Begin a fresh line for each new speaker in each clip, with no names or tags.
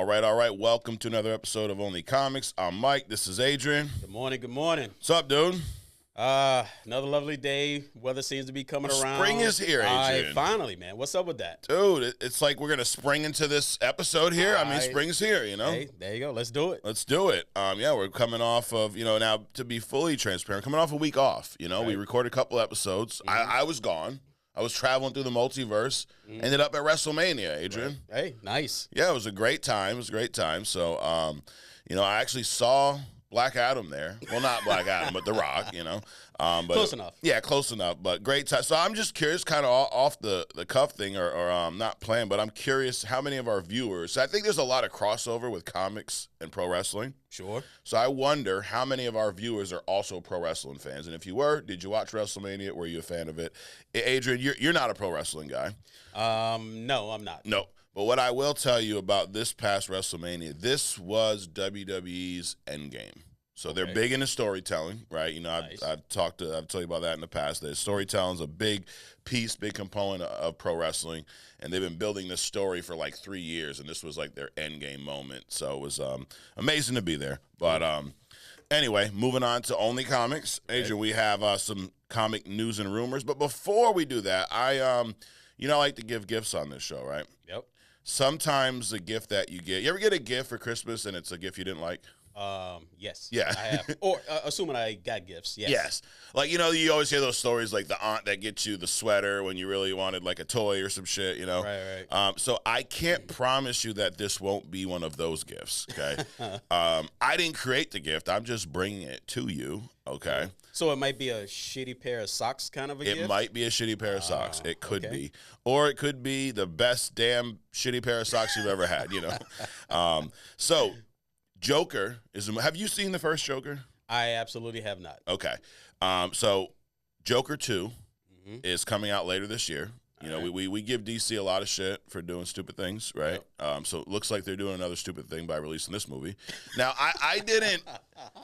All right. Welcome to another episode of Only Comics. I'm Mike. This is Adrian.
Good morning. Good morning.
What's up, dude?
Another lovely day. Weather seems to be coming around.
Spring is here, Adrian.
Finally, man. What's up with that?
Dude, it's like we're going to spring into this episode here. I mean, spring's here, you know?
Hey, there you go. Let's do it.
Let's do it. Yeah, we're coming off of, now, to be fully transparent, coming off a week off. Right. We recorded a couple episodes. Mm-hmm. I was gone. I was traveling through the multiverse. Mm-hmm. Ended up at WrestleMania, Adrian.
Right. Hey, nice.
Yeah, it was a great time. So, I actually saw Black Adam there. Well, not Black Adam, but The Rock, But,
close enough.
Yeah, close enough, but great time. So I'm just curious, kind of off the cuff thing, or not planned, but I'm curious how many of our viewers, I think there's a lot of crossover with comics and pro wrestling.
Sure.
So I wonder how many of our viewers are also pro wrestling fans. And if you were, did you watch WrestleMania? Were you a fan of it? Adrian, you're not a pro wrestling guy.
No, I'm not.
No. But what I will tell you about this past WrestleMania, this was WWE's Endgame. So they're big into storytelling, right?
Nice.
I've told you about that in the past. That storytelling is a big piece, big component of pro wrestling, and they've been building this story for like 3 years, and this was like their Endgame moment. So it was amazing to be there. But anyway, moving on to Only Comics. Adrian, we have some comic news and rumors. But before we do that, I like to give gifts on this show, right?
Yep.
Sometimes the gift that you ever get a gift for Christmas and it's a gift you didn't like?
Yes.
Yeah.
I have. Or assuming I got gifts. Yes.
Yes. Like, you always hear those stories like the aunt that gets you the sweater when you really wanted like a toy or some shit,
Right.
So I can't promise you that this won't be one of those gifts, okay? I didn't create the gift. I'm just bringing it to you, okay?
So it might be a shitty pair of socks kind of a gift?
It might be a shitty pair of socks. It could be. Or it could be the best damn shitty pair of socks you've ever had, So Joker have you seen the first Joker?
I absolutely have not.
Okay. So Joker 2 is coming out later this year. We give DC a lot of shit for doing stupid things, right? Yep. So it looks like they're doing another stupid thing by releasing this movie. Now, I didn't,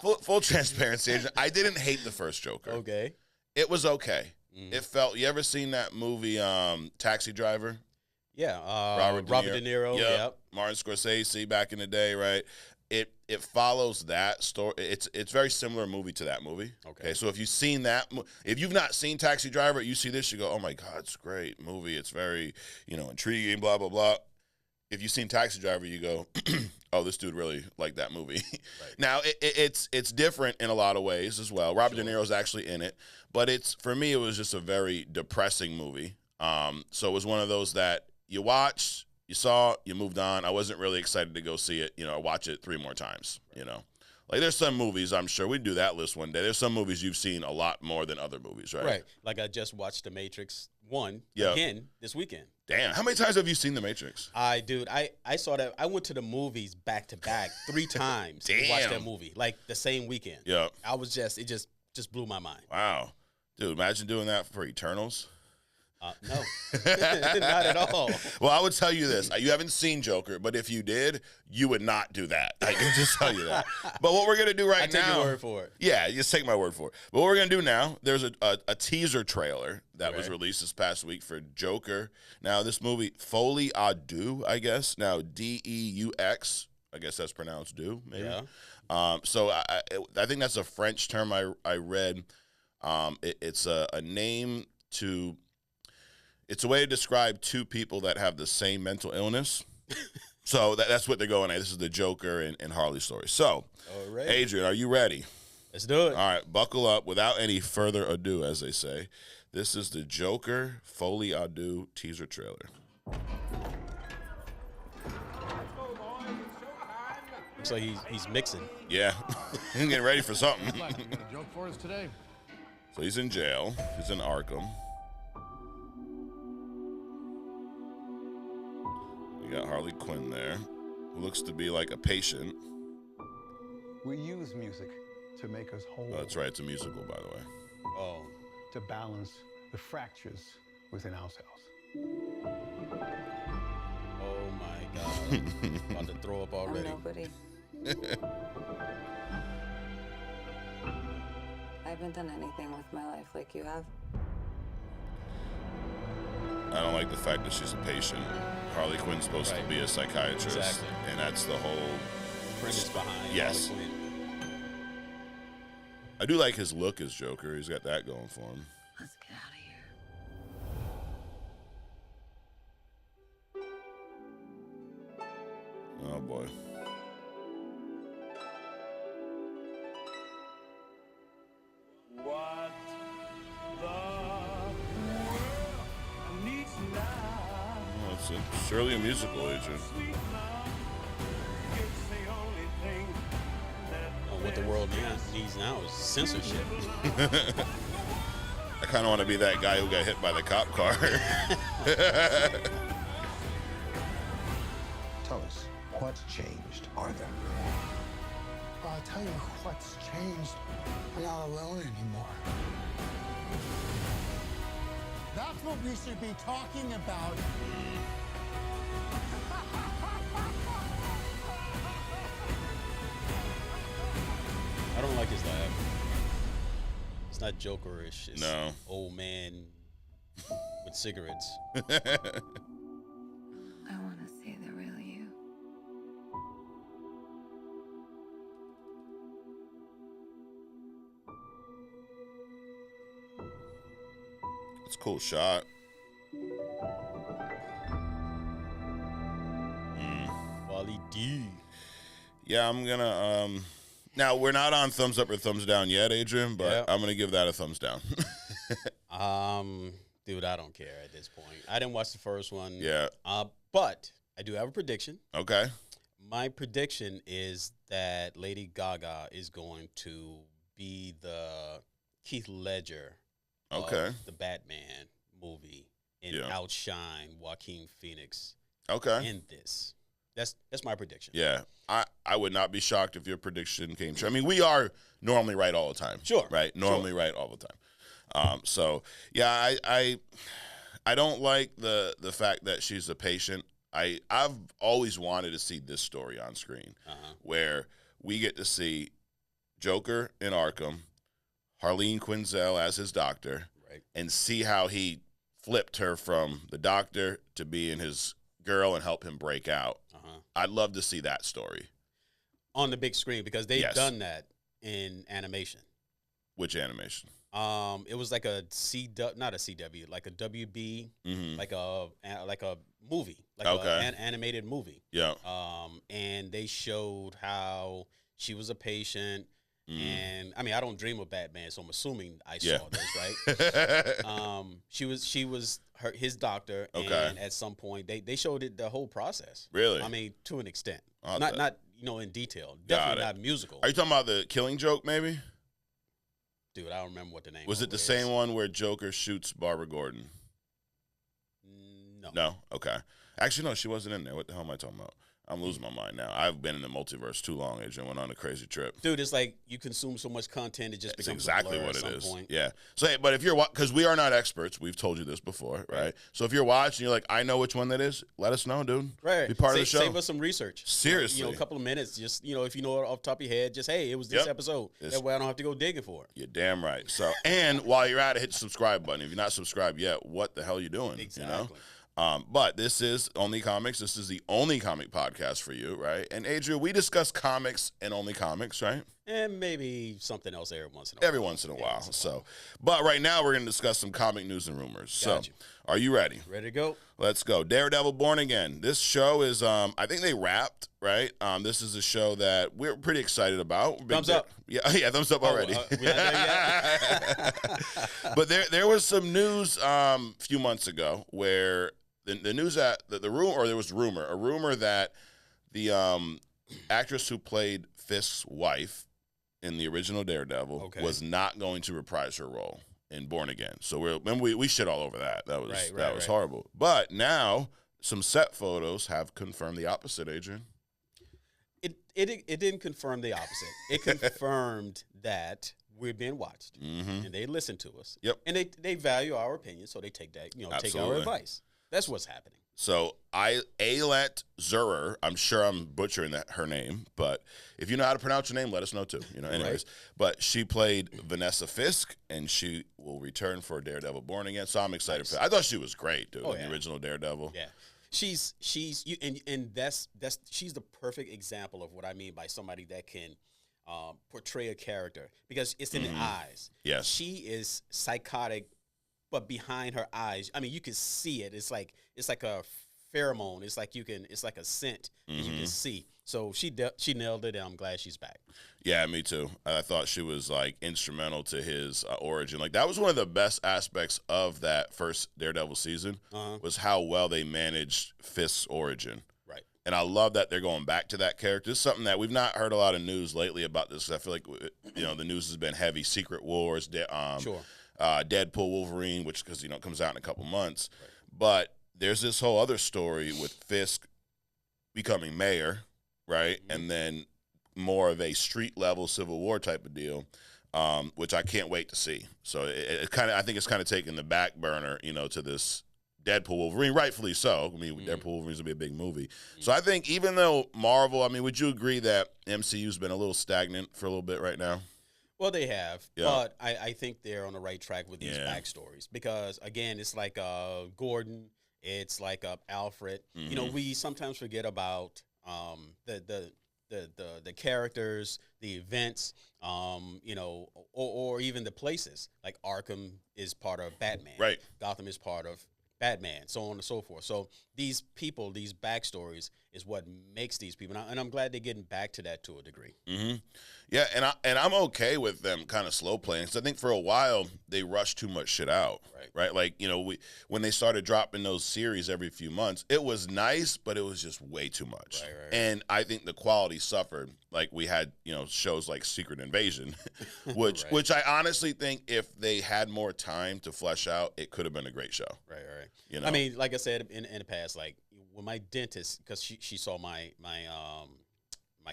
full transparency, I didn't hate the first Joker.
Okay.
It was okay. It felt, you ever seen that movie, Taxi Driver?
Yeah. Robert De Niro.
Yep. Martin Scorsese back in the day, right? It follows that story. It's very similar movie to that movie. Okay. So if you've seen that, if you've not seen Taxi Driver, you see this, you go, oh my God, it's a great movie. It's very, intriguing, blah, blah, blah. If you've seen Taxi Driver, you go, oh, this dude really liked that movie. Right. Now, it's different in a lot of ways as well. Robert De Niro's actually in it. But for me, it was just a very depressing movie. So it was one of those that you watch, you saw, you moved on. I wasn't really excited to go see it, watch it 3 more times, Like there's some movies, I'm sure we'd do that list one day. There's some movies you've seen a lot more than other movies, right?
Right. Like I just watched The Matrix 1 again this weekend.
Damn. How many times have you seen The Matrix?
I saw that. I went to the movies back to back 3 times to watch that movie, like the same weekend.
Yeah.
It just blew my mind.
Wow. Dude, imagine doing that for Eternals.
No, not at all.
Well, I would tell you this. You haven't seen Joker, but if you did, you would not do that. I can just tell you that. But what we're going to do right now.
Take your word for it.
Yeah, just take my word for it. But what we're going to do now, there's a teaser trailer that was released this past week for Joker. Now, this movie, Folie à Deux, I guess. Now, Deux. I guess that's pronounced do, maybe. Yeah. So I think that's a French term I read. It's a name to. It's a way to describe 2 people that have the same mental illness. So that's what they're going at. This is the Joker and Harley story. So, Adrian, are you ready?
Let's do it.
All right, buckle up. Without any further ado, as they say, this is the Joker Folie à Deux teaser trailer.
Looks like he's mixing.
Yeah, he's getting ready for something.
You got a joke for us today?
So he's in jail. He's in Arkham. We got Harley Quinn there, who looks to be like a patient.
We use music to make us whole.
Oh, that's right. It's a musical, by the way.
Oh.
To balance the fractures within ourselves.
Oh my God. About to throw up already.
I'm nobody. I haven't done anything with my life like you have.
I don't like the fact that she's a patient. Harley Quinn's supposed to be a psychiatrist, and that's the whole
premise behind
Yes.
Harley Quinn.
I do like his look as Joker. He's got that going for him.
Let's get out of here.
Oh boy.
What the world needs now.
Oh, it's surely a musical, Adrian.
Sweet love. It's the only thing that
What the world needs now is censorship.
I kind of want to be that guy who got hit by the cop car.
Tell us, what's changed, Arthur?
I'll tell you what's changed. I'm not alone anymore. That's what we should be talking about.
I don't like his laugh. It's not Jokerish. It's
No.
old man with cigarettes.
I want to see the real you.
It's a cool shot.
Wally D.
Yeah, I'm gonna. Now we're not on thumbs up or thumbs down yet, Adrian, but
Yeah.
I'm gonna give that a thumbs down.
Dude, I don't care at this point. I didn't watch the first one.
Yeah.
But I do have a prediction.
Okay.
My prediction is that Lady Gaga is going to be the Keith Ledger
Okay.
of the Batman movie and
Yeah.
outshine Joaquin Phoenix
Okay.
in this. That's my prediction.
Yeah. I would not be shocked if your prediction came true. I mean, we are normally right all the time.
Sure.
Right? Normally right all the time. So yeah, I don't like the fact that she's a patient. I've always wanted to see this story on screen where we get to see Joker in Arkham, Harleen Quinzel as his doctor,
Right.
and see how he flipped her from the doctor to being his girl and help him break out. I'd love to see that story.
On the big screen, because they've
Yes.
done that in animation.
Which animation?
It was like a not a CW, like a WB,
Mm-hmm.
like a movie, like
Okay.
an animated movie.
Yeah.
And they showed how she was a patient,
Mm.
and I mean, I don't dream of Batman, so I'm assuming I
Yeah.
saw this, right? She was his doctor,
Okay.
and at some point they showed it the whole process.
Really?
I mean, to an extent,
Oh,
not in detail,
Got
definitely
it.
not musical.
Are you talking about the Killing Joke, maybe?
Dude, I don't remember what the name
Was it the same one where Joker shoots Barbara Gordon?
No.
No? Okay. Actually, no, she wasn't in there. What the hell am I talking about? I'm losing my mind now. I've been in the multiverse too long, Adrian. Went on a crazy trip.
Dude, it's like you consume so much content, it just
That's
becomes
exactly
a blur
what
at
it
some
is.
point.
Yeah. So, hey, but if you're because we are not experts, we've told you this before, right? So if you're watching, you're like, I know which one that is. Let us know, dude.
Right.
Be part of the show.
Save us some research.
Seriously.
A couple of minutes. Just, if you know it off the top of your head, just, hey, it was this
Yep.
episode.
It's-
That way I don't have to go digging for it.
You're damn right. So, and while you're at it, hit the subscribe button. If you're not subscribed yet, what the hell are you doing?
Exactly.
You know? But this is Only Comics. This is the only comic podcast for you, right? And Adrian, we discuss comics and only comics, right?
And maybe something else every once in a while.
Every once in a while. So, but right now we're going to discuss some comic news and rumors.
Got
So,
you.
are you ready?
Ready to go?
Let's go. Daredevil Born Again. This show is, I think they wrapped, right? This is a show that we're pretty excited about.
Thumbs up.
Yeah, thumbs up already.
We're not there yet?
But there was some news a few months ago where the news that a rumor that the actress who played Fisk's wife in the original Daredevil was not going to reprise her role in Born Again. So we shit all over that. That was horrible. But now some set photos have confirmed the opposite, Adrian.
It didn't confirm the opposite. It confirmed that we're being watched,
Mm-hmm.
and they listen to us.
Yep.
And they value our opinion, so they take that, take our
Absolutely.
advice. That's what's happening.
So Ayelet Zurer, I'm sure I'm butchering her name, but if you know how to pronounce her name, let us know too. Anyways.
Right.
But she played Vanessa Fisk, and she will return for Daredevil Born Again. So I'm excited for that. I thought she was great, dude, in the original Daredevil.
Yeah. she's you and that's she's the perfect example of what I mean by somebody that can portray a character because it's in the eyes.
Yes.
She is psychotic, but behind her eyes, I mean, you can see it. It's like a pheromone. It's like a scent that you can see. So she nailed it, and I'm glad she's back.
Yeah, me too. I thought she was like instrumental to his origin. Like that was one of the best aspects of that first Daredevil season was how well they managed Fisk's origin.
Right.
And I love that they're going back to that character. It's something that we've not heard a lot of news lately about this. I feel like the news has been heavy. Secret Wars, Deadpool Wolverine, which because comes out in a couple months. Right. But there's this whole other story with Fisk becoming mayor, right, and then more of a street level Civil War type of deal, which I can't wait to see. So I think it's kind of taking the back burner, to this Deadpool Wolverine, rightfully so. I mean, Deadpool Wolverine's gonna be a big movie. So I think even though Marvel, I mean, would you agree that MCU's been a little stagnant for a little bit right now?
Well, they have, but I think they're on the right track with these backstories because, again, it's like Gordon, it's like Alfred. We sometimes forget about the characters, the events, or even the places. Like Arkham is part of Batman.
Right.
Gotham is part of Batman, so on and so forth. So these people, these backstories is what makes these people. And I'm glad they're getting back to that to a degree.
Mm-hmm. Yeah, and I'm okay with them kind of slow playing. So I think for a while they rushed too much shit out. Right? Like, when they started dropping those series every few months, it was nice, but it was just way too much. Right. And I think the quality suffered. Like we had, shows like Secret Invasion, which I honestly think if they had more time to flesh out, it could have been a great show.
Right. I mean, like I said in the past, like when my dentist, because she saw my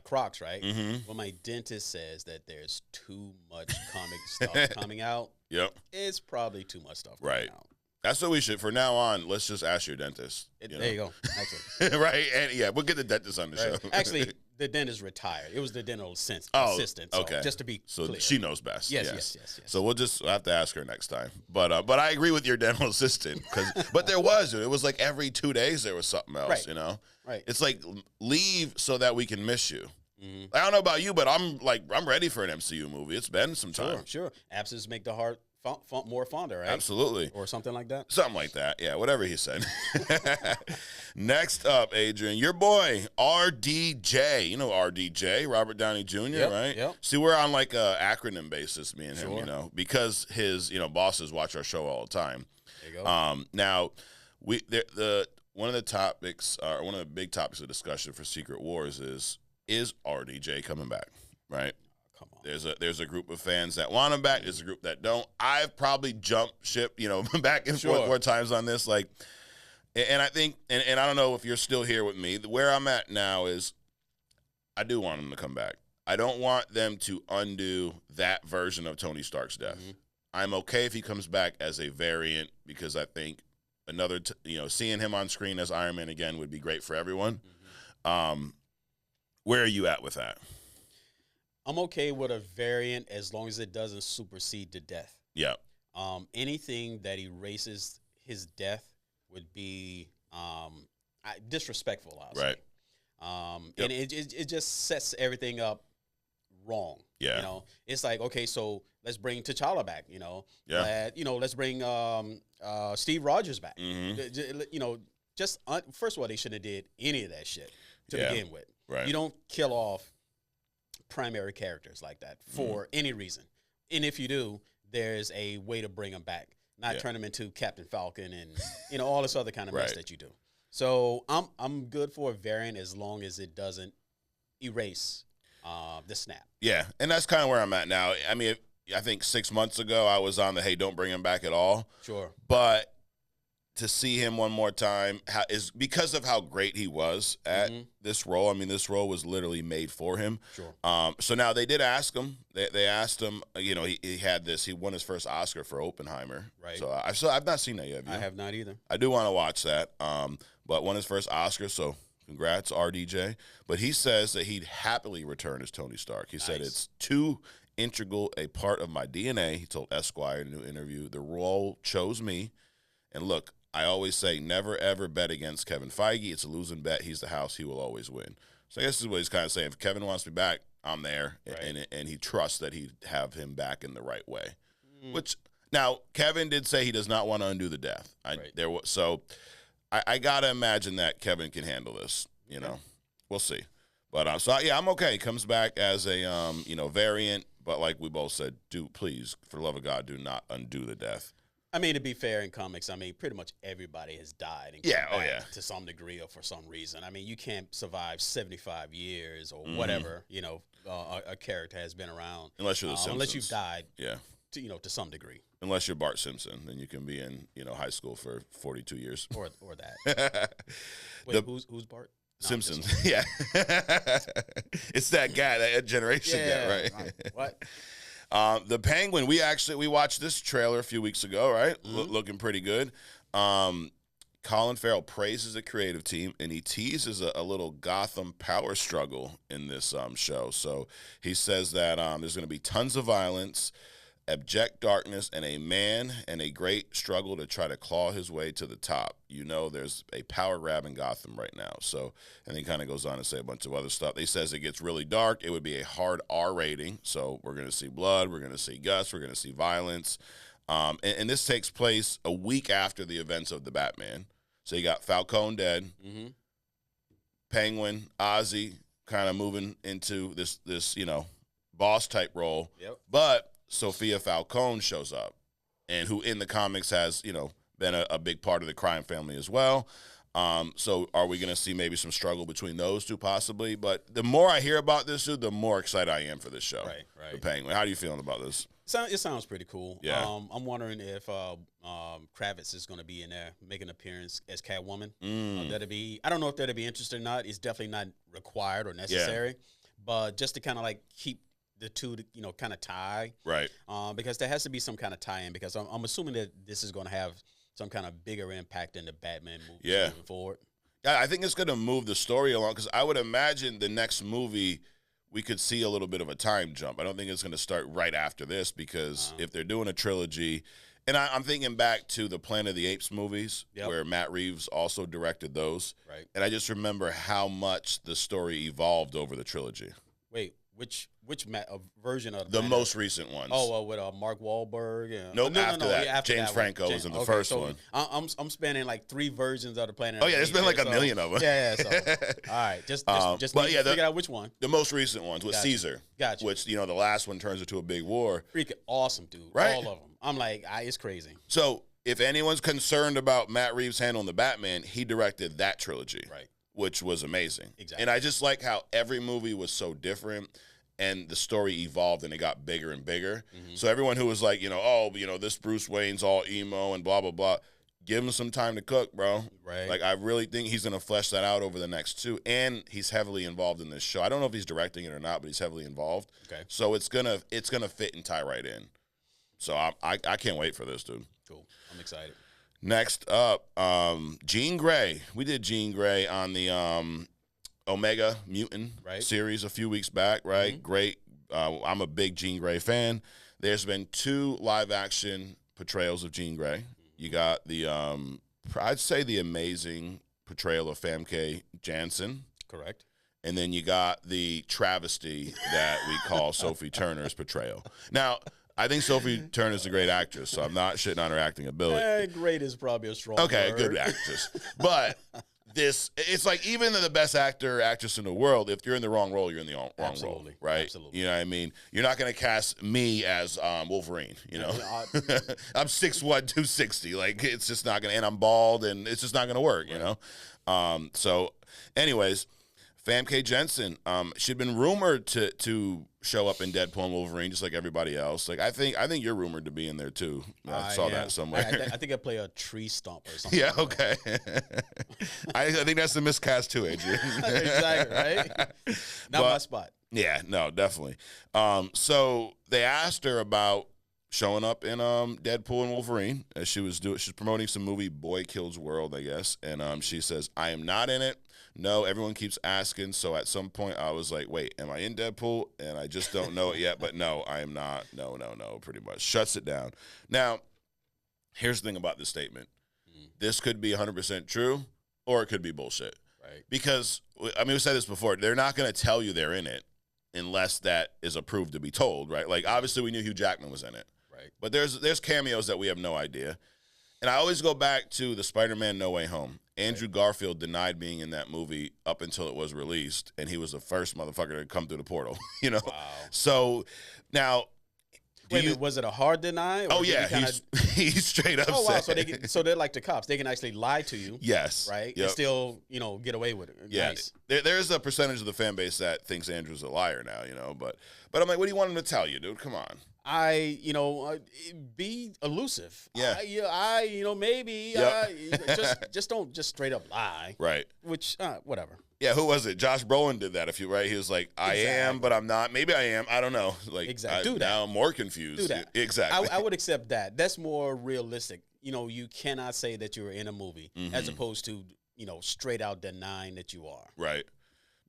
Crocs, right? When my dentist says that there's too much comic stuff coming out, it's probably too much stuff coming out.
That's what we should, for now on, let's just ask your dentist.
There you go. Actually.
Right? And we'll get the dentist on the show.
Actually, the dentist retired. It was the dental assistant. So
okay.
Just to be clear.
She knows best.
Yes.
So we'll have to ask her next time. But I agree with your dental assistant. But it was like every 2 days there was something else,
Right.
It's like leave so that we can miss you. I don't know about you, but I'm ready for an MCU movie. It's been some time.
Sure. Absence make the heart more fonder, right?
Absolutely.
Or something like that?
Something like that. Yeah, whatever he said. Next up, Adrian, your boy, RDJ. You know RDJ, Robert Downey Jr., right?
Yep.
See, we're on like a acronym basis, me and him, because his, bosses watch our show all the time.
There you go.
Now, one of the topics, or one of the big topics of discussion for Secret Wars is RDJ coming back, right?
Come on.
There's a group of fans that want him back. There's a group that don't. I've probably jumped ship, back and forth more times on this. Like, and I think, and I don't know if you're still here with me. Where I'm at now is, I do want him to come back. I don't want them to undo that version of Tony Stark's death. I'm okay if he comes back as a variant because I think another, seeing him on screen as Iron Man again would be great for everyone. Where are you at with that?
I'm okay with a variant as long as it doesn't supersede the death.
Yeah.
Anything that erases his death would be disrespectful, I'll say. And it just sets everything up wrong.
Yeah.
It's like, okay, so let's bring T'Challa back, let's bring Steve Rogers back. First of all, they shouldn't have did any of that shit to begin with.
Right.
You don't kill off primary characters like that for any reason. And if you do, there's a way to bring them back, not turn them into Captain Falcon and all this other kind of mess that you do. So I'm good for a variant as long as it doesn't erase the snap.
Yeah, and that's kind of where I'm at now. I mean, I think 6 months ago I was on the hey, don't bring him back at all.
Sure.
But to see him one more time is because of how great he was at this role. I mean, this role was literally made for him.
Sure.
So now they did ask him. They asked him. He had this. He won his first Oscar for Oppenheimer.
Right.
So I've not seen that yet.
I have not either.
I do want to watch that. But won his first Oscar. So congrats, RDJ. But he says that he'd happily return as Tony Stark. He said it's too integral a part of my DNA. He told Esquire in a new interview. The role chose me. And look, I always say never, ever bet against Kevin Feige. It's a losing bet. He's the house. He will always win. So I guess this is what he's kind of saying. If Kevin wants me back, I'm there.
Right.
And he trusts that he'd have him back in the right way. Which, now, Kevin did say he does not want to undo the death. So I got to imagine that Kevin can handle this. You know, we'll see. But, I'm okay. He comes back as a, variant. But like we both said, please, for the love of God, do not undo the death.
I mean, to be fair, in comics, I mean, pretty much everybody has died and come back to some degree or for some reason. I mean, you can't survive 75 years or whatever, a character has been around.
Unless you're the Simpsons.
Unless you've died,
yeah,
to some degree.
Unless you're Bart Simpson, then you can be in, high school for 42 years.
Or that. Wait, who's Bart? No,
Simpsons, yeah. It's that guy, that generation guy, right?
What?
The Penguin, we watched this trailer a few weeks ago, right? Looking pretty good. Colin Farrell praises the creative team, and he teases a little Gotham power struggle in this show. So he says that there's going to be tons of violence, abject darkness, and a man and a great struggle to try to claw his way to the top. There's a power grab in Gotham right now. So, and he kind of goes on to say a bunch of other stuff. He says it gets really dark. It would be a hard R rating. So we're going to see blood. We're going to see guts. We're going to see violence. And this takes place a week after the events of the Batman. So you got Falcone dead. Penguin, Ozzy kind of moving into this boss type role.
Yep.
But Sophia Falcone shows up, and who in the comics has, been a big part of the crime family as well. So are we going to see maybe some struggle between those two possibly? But the more I hear about this dude, the more excited I am for this show.
Right.
The Penguin. How are you feeling about this?
It sounds pretty cool.
Yeah.
I'm wondering if Kravitz is going to be in there, make an appearance as Catwoman. I don't know if that'll be interesting or not. It's definitely not required or necessary. But just to kind of like keep the two, kind of tie.
Right.
Because there has to be some kind of tie-in, because I'm assuming that this is going to have some kind of bigger impact in the Batman movie moving forward.
Yeah, I think it's going to move the story along, because I would imagine the next movie we could see a little bit of a time jump. I don't think it's going to start right after this, because if they're doing a trilogy, and I'm thinking back to the Planet of the Apes movies, where Matt Reeves also directed those.
Right.
And I just remember how much the story evolved over the trilogy.
Wait, which version of
the most recent ones?
Oh, well, with Mark Wahlberg. Yeah.
No, after that.
After
James
that
Franco was in the first one.
I'm spanning like 3 versions of the Planet.
Oh yeah, there's been like a million of them.
Yeah. So, all right, just figure out which one.
The most recent ones with Caesar.
Gotcha.
Which the last one turns into a big war.
Freaking awesome, dude.
Right?
All of them. I'm like, it's crazy.
So if anyone's concerned about Matt Reeves handling the Batman, he directed that trilogy.
Right.
Which was amazing.
Exactly.
And I just like how every movie was so different. And the story evolved, and it got bigger and bigger. So everyone who was like, this Bruce Wayne's all emo and blah, blah, blah, give him some time to cook, bro.
Right.
Like, I really think he's going to flesh that out over the next 2. And he's heavily involved in this show. I don't know if he's directing it or not, but he's heavily involved.
Okay.
So it's gonna fit and tie right in. So I can't wait for this, dude.
Cool. I'm excited.
Next up, Jean Grey. We did Jean Grey on the Omega Mutant series a few weeks back, right? Great. I'm a big Jean Grey fan. There's been 2 live-action portrayals of Jean Grey. You got the, I'd say the amazing portrayal of Famke Janssen.
Correct.
And then you got the travesty that we call Sophie Turner's portrayal. Now, I think Sophie Turner's a great actress, so I'm not shitting on her acting ability.
Great is probably a strong word.
Good actress. But it's like, even the best actor or actress in the world, if you're in the wrong role, you're in the wrong role, right?
Absolutely.
You know what I mean? You're not going to cast me as Wolverine, I'm 6'1", 260. Like, it's just not going to, and I'm bald, and it's just not going to work, So, anyways, Famke Janssen, she'd been rumored to show up in Deadpool and Wolverine, just like everybody else. Like, I think you're rumored to be in there too. I saw that somewhere.
I think I play a tree stump or something.
Yeah, okay. I think that's the miscast too, Adrian.
Exactly, right? Not my spot.
Yeah, no, definitely. So they asked her about showing up in Deadpool and Wolverine. She's promoting some movie, Boy Kills World, I guess. And she says, I am not in it. No, everyone keeps asking. So at some point I was like, wait, am I in Deadpool? And I just don't know it yet. But no, I am not. No, pretty much. Shuts it down. Now, here's the thing about this statement. This could be 100% true, or it could be bullshit.
Right.
Because, I mean, we said this before, they're not going to tell you they're in it unless that is approved to be told, right? Like, obviously, we knew Hugh Jackman was in it.
Right.
But there's cameos that we have no idea. And I always go back to the Spider-Man No Way Home. Andrew Garfield denied being in that movie up until it was released, and he was the first motherfucker to come through the portal, you know?
Wow.
So, now...
Wait a minute, was it a hard deny?
Oh, yeah, he's straight up
Oh, wow,
said.
so they're like the cops. They can actually lie to you.
Yes.
Right?
Yep.
And still, get away with it.
Yeah.
Nice.
There's a percentage of the fan base that thinks Andrew's a liar now, But I'm like, what do you want him to tell you, dude? Come on.
Be elusive.
Yeah.
Maybe.
Yep.
Just don't just straight up lie.
Right.
Which, whatever.
Yeah, who was it? Josh Brolin did that. He was like, I am, but I'm not. Maybe I am. I don't know. Like,
exactly.
Now I'm more confused.
Do that.
Exactly.
I would accept that. That's more realistic. You cannot say that you're in a movie as opposed to, straight out denying that you are.
Right.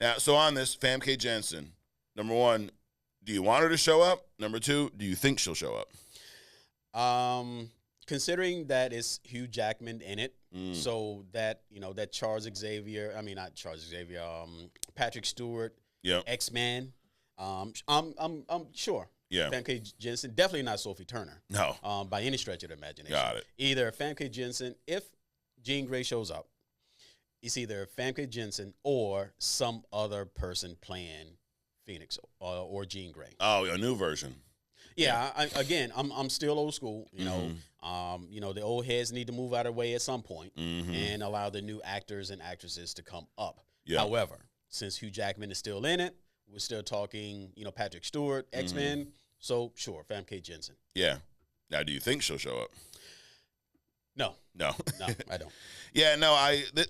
Now, so on this, Famke Janssen, number one, do you want her to show up? Number two, do you think she'll show up?
Considering that it's Hugh Jackman in it, so that that Patrick Stewart,
yep.
X-Man, I'm sure.
Yeah.
Famke Janssen, definitely not Sophie Turner.
No.
By any stretch of the imagination.
Got it.
Either Famke Janssen, if Jean Grey shows up, it's either Famke Janssen or some other person playing Phoenix or Jean Grey.
Oh, a new version.
Yeah. I'm still old school. The old heads need to move out of the way at some point and allow the new actors and actresses to come up.
Yeah.
However, since Hugh Jackman is still in it, we're still talking, Patrick Stewart, X-Men. So sure, Famke Janssen.
Yeah. Now, do you think she'll show up?
No, I don't.
Yeah, no.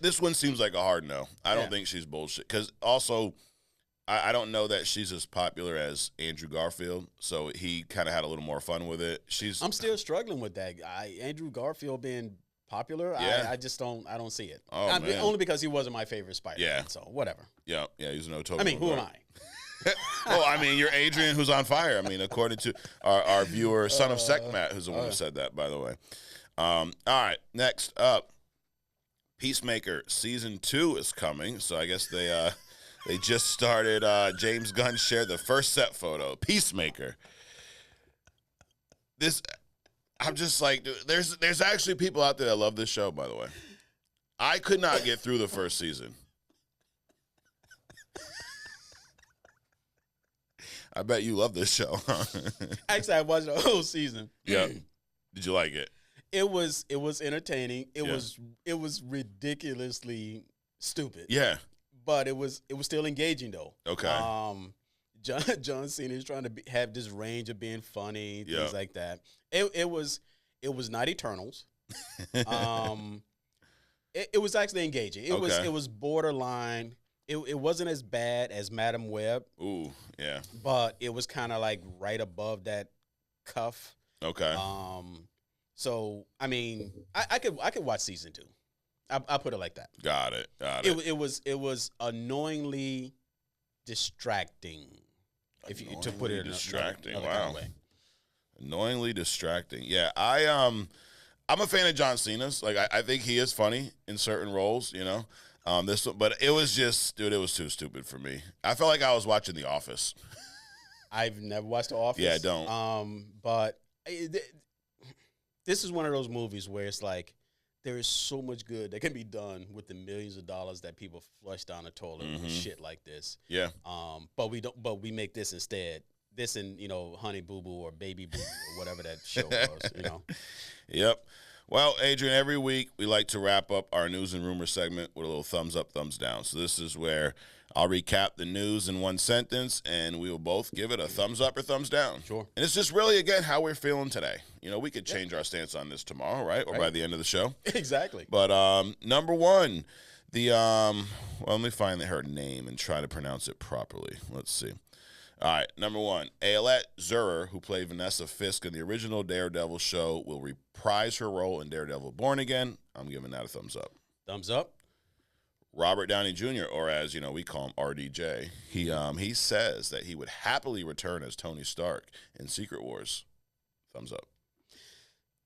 This one seems like a hard no. I don't think she's bullshit. Because also, I don't know that she's as popular as Andrew Garfield, so he kind of had a little more fun with it.
I'm still struggling with that. Andrew Garfield being popular, I just don't see it.
Oh, man.
Only because he wasn't my favorite Spider-Man.
Yeah.
So whatever.
Yeah, he's no Tobey.
I mean, who am I?
Well, I mean, you're Adrian, who's on fire. I mean, according to our viewer, son of Sekhmat, who's the one who said that, by the way. All right, next up, Peacemaker Season 2 is coming, so I guess they just started. James Gunn shared the first set photo. Peacemaker. I'm just like, dude, there's actually people out there that love this show, by the way. I could not get through the first season. I bet you love this show.
Actually, I watched the whole season.
Yeah. Did you like it?
It was entertaining. It was ridiculously stupid.
Yeah.
But it was still engaging though.
Okay.
John Cena is trying to have this range of being funny, things like that. It was not Eternals. It was actually engaging. It was borderline. It wasn't as bad as Madam Web.
Ooh, yeah.
But it was kind of like right above that cuff.
Okay.
So I mean, I could watch season 2. I'll put it like that.
Got it.
It was annoyingly distracting. To put it
distracting.
Another
wow.
kind of way.
Annoyingly distracting. Yeah, I'm a fan of John Cena's. Like I think he is funny in certain roles, but it was just, dude, it was too stupid for me. I felt like I was watching The Office.
I've never watched The Office.
Yeah, I don't.
But this is one of those movies where it's like there is so much good that can be done with the millions of dollars that people flush down the toilet with shit like this.
Yeah.
But we make this instead. This and Honey Boo Boo or Baby Boo Boo or whatever that show was.
Yep. Well, Adrian, every week we like to wrap up our news and rumor segment with a little thumbs up, thumbs down. So this is where I'll recap the news in one sentence, and we will both give it a thumbs up or thumbs down.
Sure.
And it's just really, again, how we're feeling today. We could change our stance on this tomorrow, right? Or by the end of the show.
Exactly.
But number one, let me find her name and try to pronounce it properly. Let's see. All right, number one, Ayelet Zurer, who played Vanessa Fisk in the original Daredevil show, will reprise her role in Daredevil Born Again. I'm giving that a thumbs up.
Thumbs up.
Robert Downey Jr., or as we call him, RDJ, he says that he would happily return as Tony Stark in Secret Wars. Thumbs up.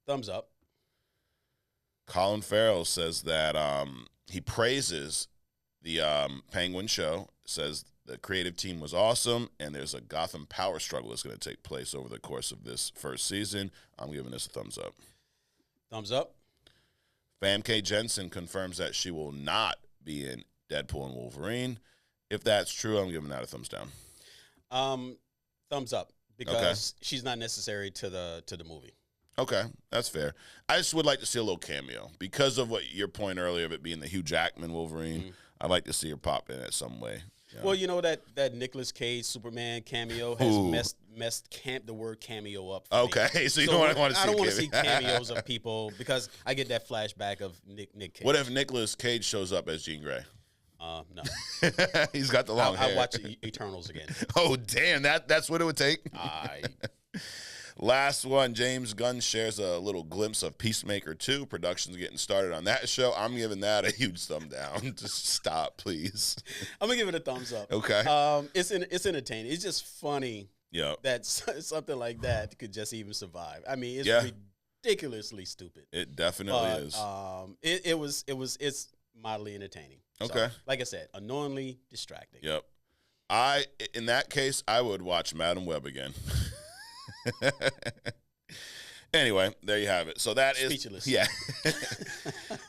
Thumbs up.
Colin Farrell says that he praises the Penguin show, says the creative team was awesome, and there's a Gotham power struggle that's going to take place over the course of this first season. I'm giving this a thumbs up.
Thumbs up.
Famke Jensen confirms that she will not be in Deadpool and Wolverine. If that's true, I'm giving that a thumbs down.
Thumbs up, because she's not necessary to the movie.
Okay, that's fair. I just would like to see a little cameo because of what your point earlier of it being the Hugh Jackman Wolverine. I'd like to see her pop in at some way. You know?
Well, you know that Nicolas Cage Superman cameo has messed the word cameo up for me.
So you don't want to see
I don't want to see cameos of people because I get that flashback of Nick Cage.
What if Nicolas Cage shows up as Jean Grey?
No.
He's got the long hair.
I'll watch Eternals again.
Oh, damn. That's what it would take? Last one, James Gunn shares a little glimpse of Peacemaker 2. Production's getting started on that show. I'm giving that a huge thumb down. Just stop, please.
I'm going to give it a thumbs up.
Okay.
It's entertaining. It's just funny that something like that could just even survive. I mean, it's ridiculously stupid.
It definitely is.
It's mildly entertaining.
Okay.
So, like I said, annoyingly distracting.
Yep. In that case, I would watch Madam Web again. Anyway, there you have it. So that is
speechless.
Yeah.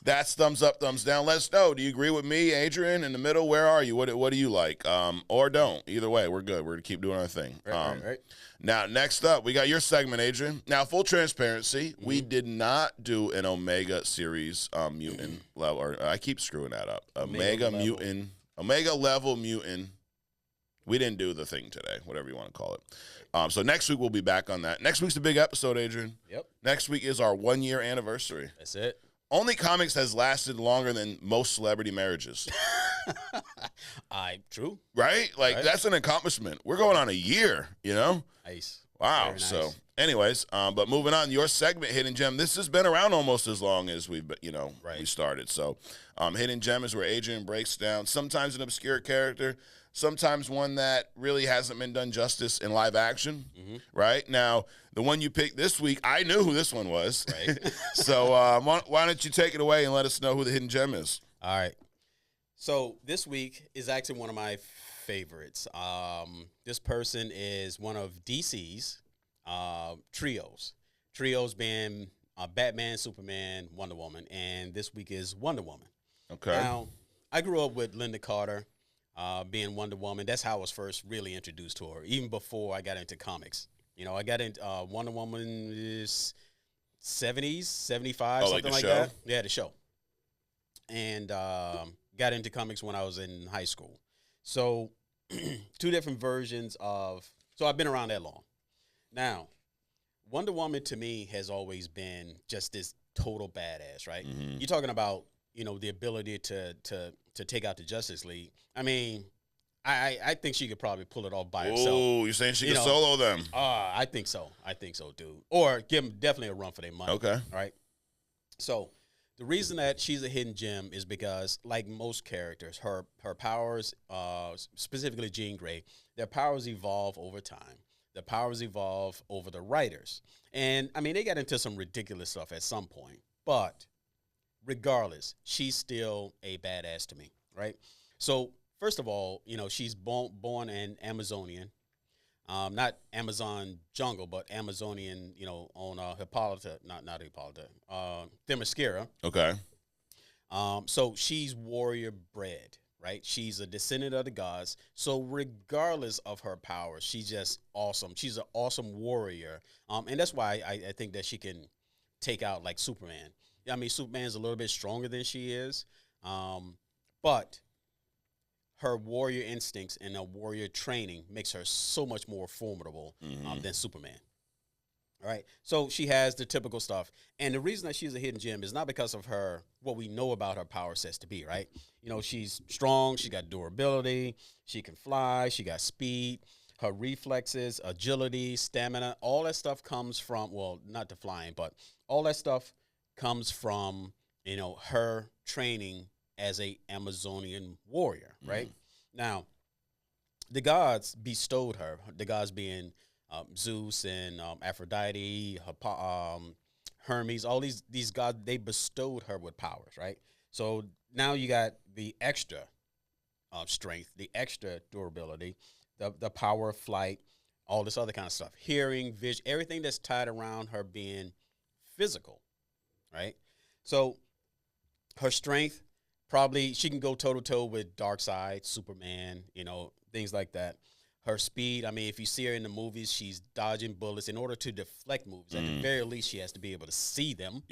That's thumbs up, thumbs down. Let us know. Do you agree with me, Adrian? In the middle, where are you? What do you like? Or don't. Either way, we're good. We're gonna keep doing our thing.
Right.
Now, next up, we got your segment, Adrian. Now, full transparency, we did not do an Omega series mutant level. Or I keep screwing that up. Omega level mutant. We didn't do the thing today, whatever you want to call it. So next week we'll be back on that. Next week's the big episode, Adrian.
Yep.
Next week is our 1-year anniversary.
That's it.
Only Comics has lasted longer than most celebrity marriages.
True.
Right? Like, that's an accomplishment. We're going on a year, you know?
Nice.
Wow.
Nice.
So, anyways, but moving on, your segment, Hidden Gem, this has been around almost as long as we started. So, Hidden Gem is where Adrian breaks down sometimes an obscure character, sometimes one that really hasn't been done justice in live action, right? Now, the one you picked this week, I knew who this one was. Right. So why don't you take it away and let us know who the Hidden Gem is?
All right. So this week is actually one of my favorites. This person is one of DC's trios. Trios being Batman, Superman, Wonder Woman, and this week is Wonder Woman.
Okay.
Now, I grew up with Linda Carter. Being Wonder Woman, that's how I was first really introduced to her, even before I got into comics. You know, I got into Wonder Woman is 70s, 75, something like that. Yeah, the show. And got into comics when I was in high school. So, two different versions of... So, I've been around that long. Now, Wonder Woman, to me, has always been just this total badass, right? Mm-hmm. You're talking about, the ability to take out the Justice League. I mean, I think she could probably pull it off by herself.
Oh, you're saying she could solo them?
I think so. Dude. Or give them definitely a run for their money.
Okay.
All right. So the reason that she's a hidden gem is because, like most characters, her powers, specifically Jean Grey, their powers evolve over time. Their powers evolve over the writers. And, I mean, they got into some ridiculous stuff at some point. But regardless, she's still a badass to me, right? So, first of all, she's born an Amazonian, not Amazon jungle, but Amazonian, on Hippolyta, not Hippolyta, Themyscira.
Okay.
So she's warrior bred, right? She's a descendant of the gods. So regardless of her powers, she's just awesome. She's an awesome warrior, and that's why I think that she can take out like Superman. I mean, Superman's a little bit stronger than she is, but her warrior instincts and her warrior training makes her so much more formidable than Superman. All right, so she has the typical stuff, and the reason that she's a hidden gem is not because of what we know about her power sets to be, right? She's strong, she got durability, she can fly, she got speed, her reflexes, agility, stamina, all that stuff comes from, well, not the flying, but all that stuff comes from, her training as a Amazonian warrior, right? Now, the gods bestowed her, the gods being Zeus and Aphrodite, Hermes, all these gods, they bestowed her with powers, right? So now you got the extra strength, the extra durability, the power of flight, all this other kind of stuff. Hearing, vision, everything that's tied around her being physical, right? So her strength, probably she can go toe-to-toe with Darkseid, Superman, things like that. Her speed, I mean, if you see her in the movies, she's dodging bullets. In order to deflect moves, at the very least, she has to be able to see them,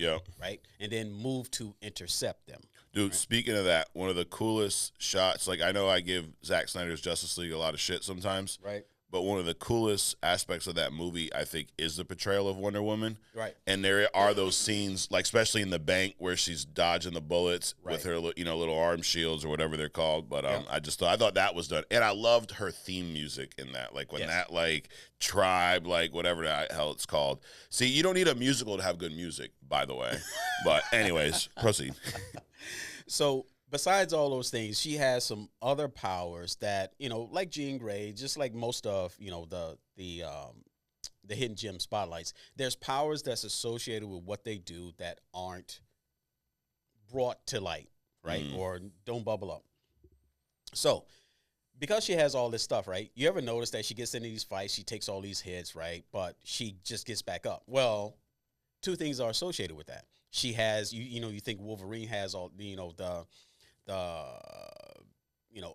right? And then move to intercept them.
Dude,
right?
Speaking of that, one of the coolest shots, like I know I give Zack Snyder's Justice League a lot of shit sometimes,
Right.
but one of the coolest aspects of that movie, I think, is the portrayal of Wonder Woman.
Right.
And there are those scenes, like especially in the bank, where she's dodging the bullets with her, little arm shields or whatever they're called. But I thought that was done, and I loved her theme music in that, like when that tribe, like whatever the hell it's called. See, you don't need a musical to have good music, by the way. But anyways, proceed.
So, besides all those things, she has some other powers that, like Jean Grey, just like most of, the hidden gem spotlights, there's powers that's associated with what they do that aren't brought to light, right? Or don't bubble up. So, because she has all this stuff, right? You ever notice that she gets into these fights, she takes all these hits, right? But she just gets back up. Well, two things are associated with that. She has, you think Wolverine has all,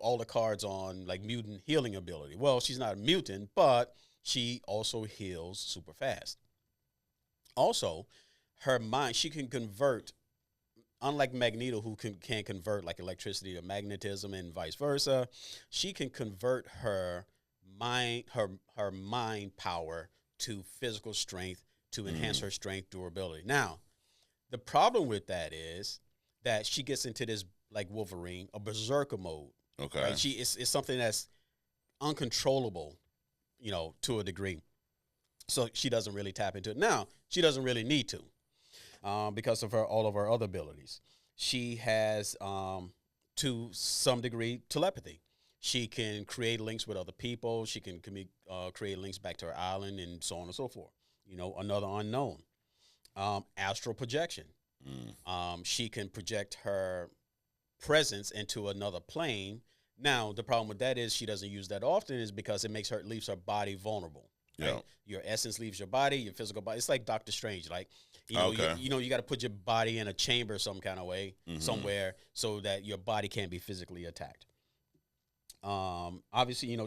all the cards on like mutant healing ability. Well, she's not a mutant, but she also heals super fast. Also, her mind, she can convert, unlike Magneto, who can convert like electricity to magnetism and vice versa. She can convert her mind power to physical strength to enhance her strength, durability. Now, the problem with that is that she gets into this, like Wolverine, a berserker mode.
Okay.
Right? It's something that's uncontrollable, to a degree. So she doesn't really tap into it. Now, she doesn't really need to because of all of her other abilities. She has, to some degree, telepathy. She can create links with other people. She can create links back to her island and so on and so forth. Another unknown. Astral projection. She can project her presence into another plane. Now, the problem with that is she doesn't use that often, is because it leaves her body vulnerable. Right? Yeah. Your essence leaves your body, your physical body. It's like Doctor Strange. Like, you got to put your body in a chamber some kind of way, somewhere, so that your body can't be physically attacked. Obviously,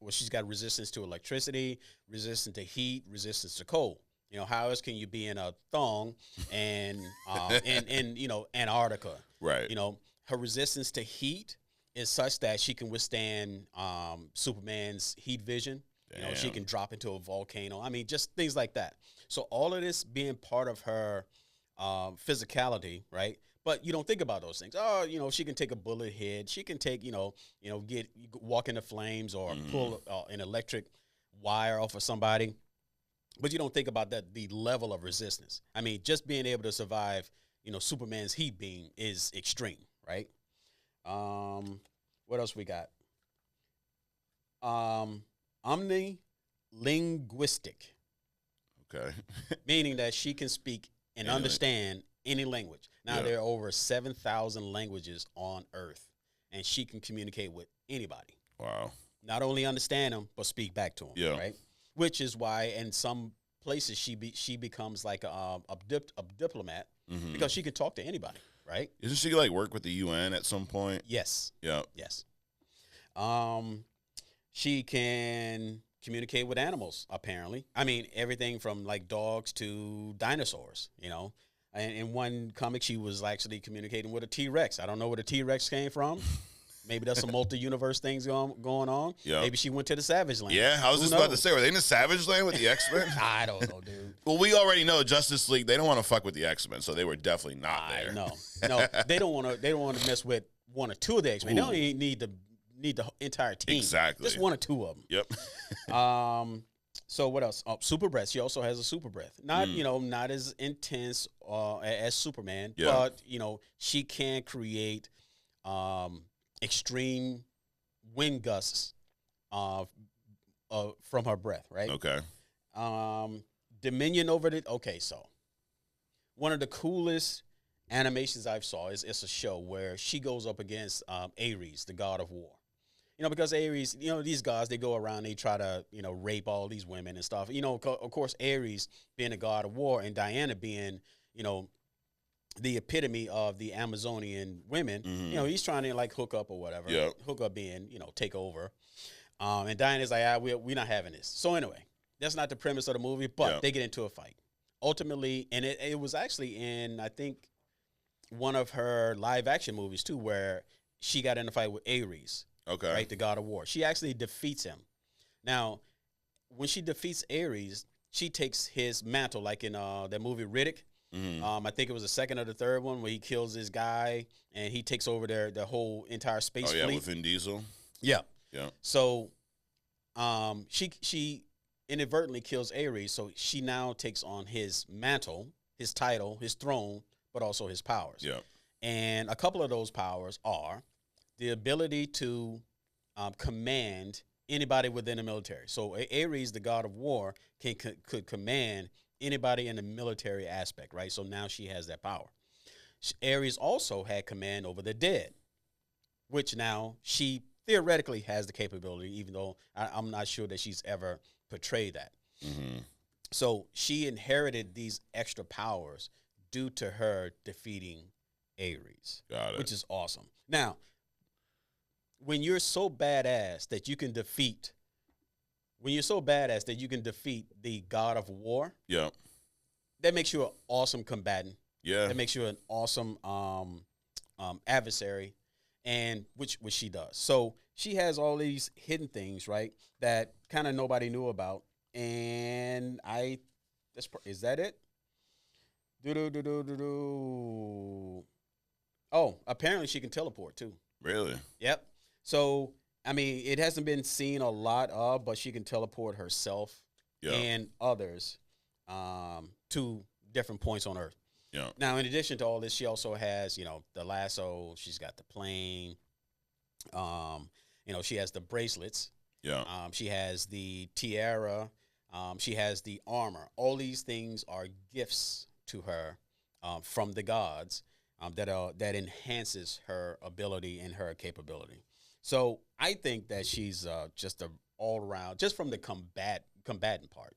she's got resistance to electricity, resistance to heat, resistance to cold. How else can you be in a thong and in Antarctica?
Right.
Her resistance to heat is such that she can withstand Superman's heat vision.
Damn.
She can drop into a volcano. I mean, just things like that. So all of this being part of her physicality, right? But you don't think about those things. Oh, she can take a bullet hit. She can take, walk into flames or pull an electric wire off of somebody. But you don't think about the level of resistance. I mean, just being able to survive, Superman's heat beam is extreme, right? What else we got? Omnilinguistic.
Okay.
Meaning that she can speak and understand any language. Now, there are over 7,000 languages on Earth, and she can communicate with anybody.
Wow.
Not only understand them, but speak back to them, right? Which is why in some places she becomes like a diplomat because she can talk to anybody, right?
Isn't she like work with the UN at some point?
Yes.
Yeah.
Yes. She can communicate with animals, apparently. I mean, everything from like dogs to dinosaurs, And in one comic, she was actually communicating with a T-Rex. I don't know where the T-Rex came from. Maybe there's some multi-universe things going on. Yep. Maybe she went to the Savage Land.
Yeah, I was just about to say, were they in the Savage Land with the X-Men?
I don't know, dude.
Well, we already know Justice League, they don't want to fuck with the X-Men, so they were definitely not there.
No, they don't want to mess with one or two of the X-Men. They don't even need the entire team.
Exactly.
Just one or two of them.
Yep.
So what else? Oh, super breath. She also has a super breath. Not not as intense as Superman, but she can create extreme wind gusts from her breath, right?
Okay.
Dominion over the. Okay, so one of the coolest animations I've saw is it's a show where she goes up against Ares, the god of war. Because Ares, these gods, they go around, they try to, rape all these women and stuff. Of course, Ares being a god of war and Diana being, the epitome of the Amazonian women, he's trying to like hook up or whatever.
Yep.
Hook up being, take over. And Diana's like, we're not having this. So anyway, that's not the premise of the movie, but they get into a fight. Ultimately, and it was actually in, I think, one of her live action movies too, where she got in a fight with Ares.
Okay.
Right, the god of war. She actually defeats him. Now, when she defeats Ares, she takes his mantle, like in that movie Riddick. I think it was the second or the third one where he kills this guy and he takes over the whole entire space fleet.
With Vin Diesel.
Yeah.
Yeah.
So, she inadvertently kills Ares, so she now takes on his mantle, his title, his throne, but also his powers.
Yeah.
And a couple of those powers are the ability to command anybody within the military. So Ares, the god of war, could command anybody in the military aspect, right? So now she has that power. Ares also had command over the dead, which now she theoretically has the capability, even though I'm not sure that she's ever portrayed that. So she inherited these extra powers due to her defeating Ares.
Got it.
Which is awesome. Now, when you're so badass that you can defeat the god of war, that makes you an awesome combatant.
Yeah.
That makes you an awesome adversary, and which she does. So she has all these hidden things, right, that kind of nobody knew about. And is that it? Oh, apparently she can teleport too.
Really?
Yep. So, I mean, it hasn't been seen a lot of, but she can teleport herself and others to different points on Earth.
Yeah.
Now, in addition to all this, she also has, the lasso. She's got the plane. She has the bracelets.
Yeah.
She has the tiara. She has the armor. All these things are gifts to her from the gods that enhances her ability and her capability. So I think that she's just a all around, just from the combatant part.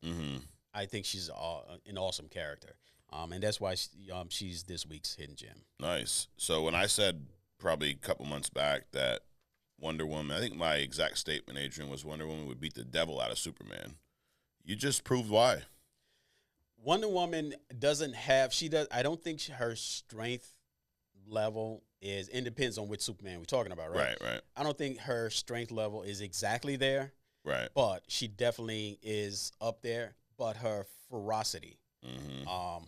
I think she's an awesome character, and that's why she's this week's hidden gem.
Nice. So when I said probably a couple months back that Wonder Woman, I think my exact statement, Adrian, was Wonder Woman would beat the devil out of Superman. You just proved why.
Wonder Woman doesn't have. I don't think her strength level is, and depends on which Superman we're talking about, right?
Right.
I don't think her strength level is exactly there.
Right.
But she definitely is up there. But her ferocity,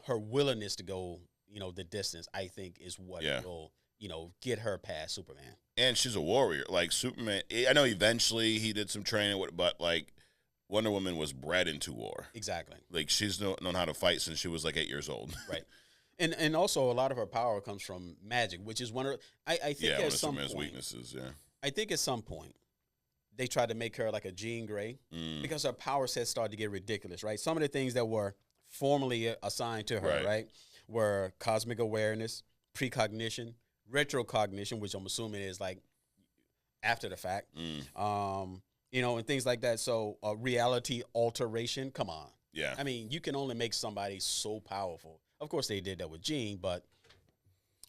her willingness to go, the distance, I think is what will, get her past Superman.
And she's a warrior. Like Superman, I know eventually he did some training, but like Wonder Woman was bred into war.
Exactly.
Like she's known how to fight since she was like 8 years old.
Right. And also a lot of her power comes from magic, which is one of I think at some point
weaknesses. Yeah,
I think at some point they tried to make her like a Jean Grey because her power sets started to get ridiculous. Right, some of the things that were formerly assigned to her, right, were cosmic awareness, precognition, retrocognition, which I'm assuming is like after the fact, and things like that. So reality alteration. Come on.
Yeah.
I mean, you can only make somebody so powerful. Of course, they did that with Jean, but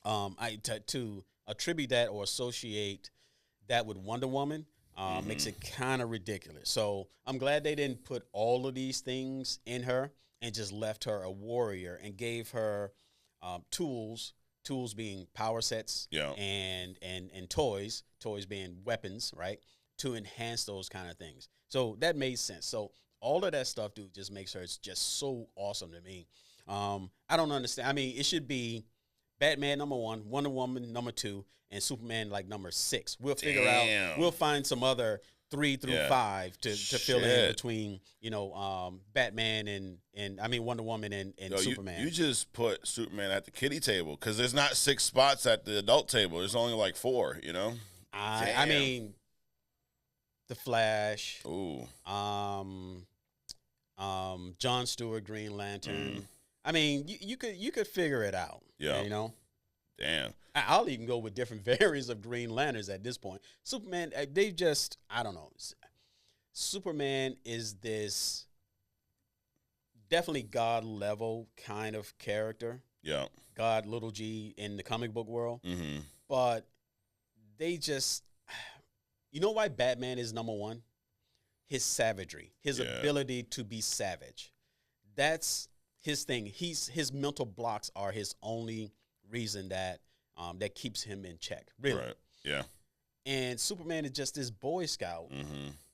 to attribute that or associate that with Wonder Woman makes it kind of ridiculous. So I'm glad they didn't put all of these things in her and just left her a warrior and gave her tools being power sets and toys being weapons, right, to enhance those kind of things. So that made sense. So all of that stuff, dude, just makes her just so awesome to me. I don't understand. I mean, it should be Batman number 1, Wonder Woman number 2, and Superman like number 6. We'll figure out. We'll find some other 3 through 5 to fill in between Batman and I mean Wonder Woman and Superman.
You just put Superman at the kiddie table because there's not 6 spots at the adult table. There's only like 4.
I mean, the Flash.
Ooh.
John Stewart, Green Lantern. I mean, you could figure it out.
Yeah.
You know?
Damn.
I'll even go with different variants of Green Lanterns at this point. Superman, they just, I don't know. Superman is this definitely God level kind of character.
Yeah.
God, little g, in the comic book world.
Mm-hmm.
But they just, you know why Batman is number one? His savagery, his ability to be savage. That's his thing. His mental blocks are his only reason that keeps him in check. Really.
Right. Yeah.
And Superman is just this Boy Scout,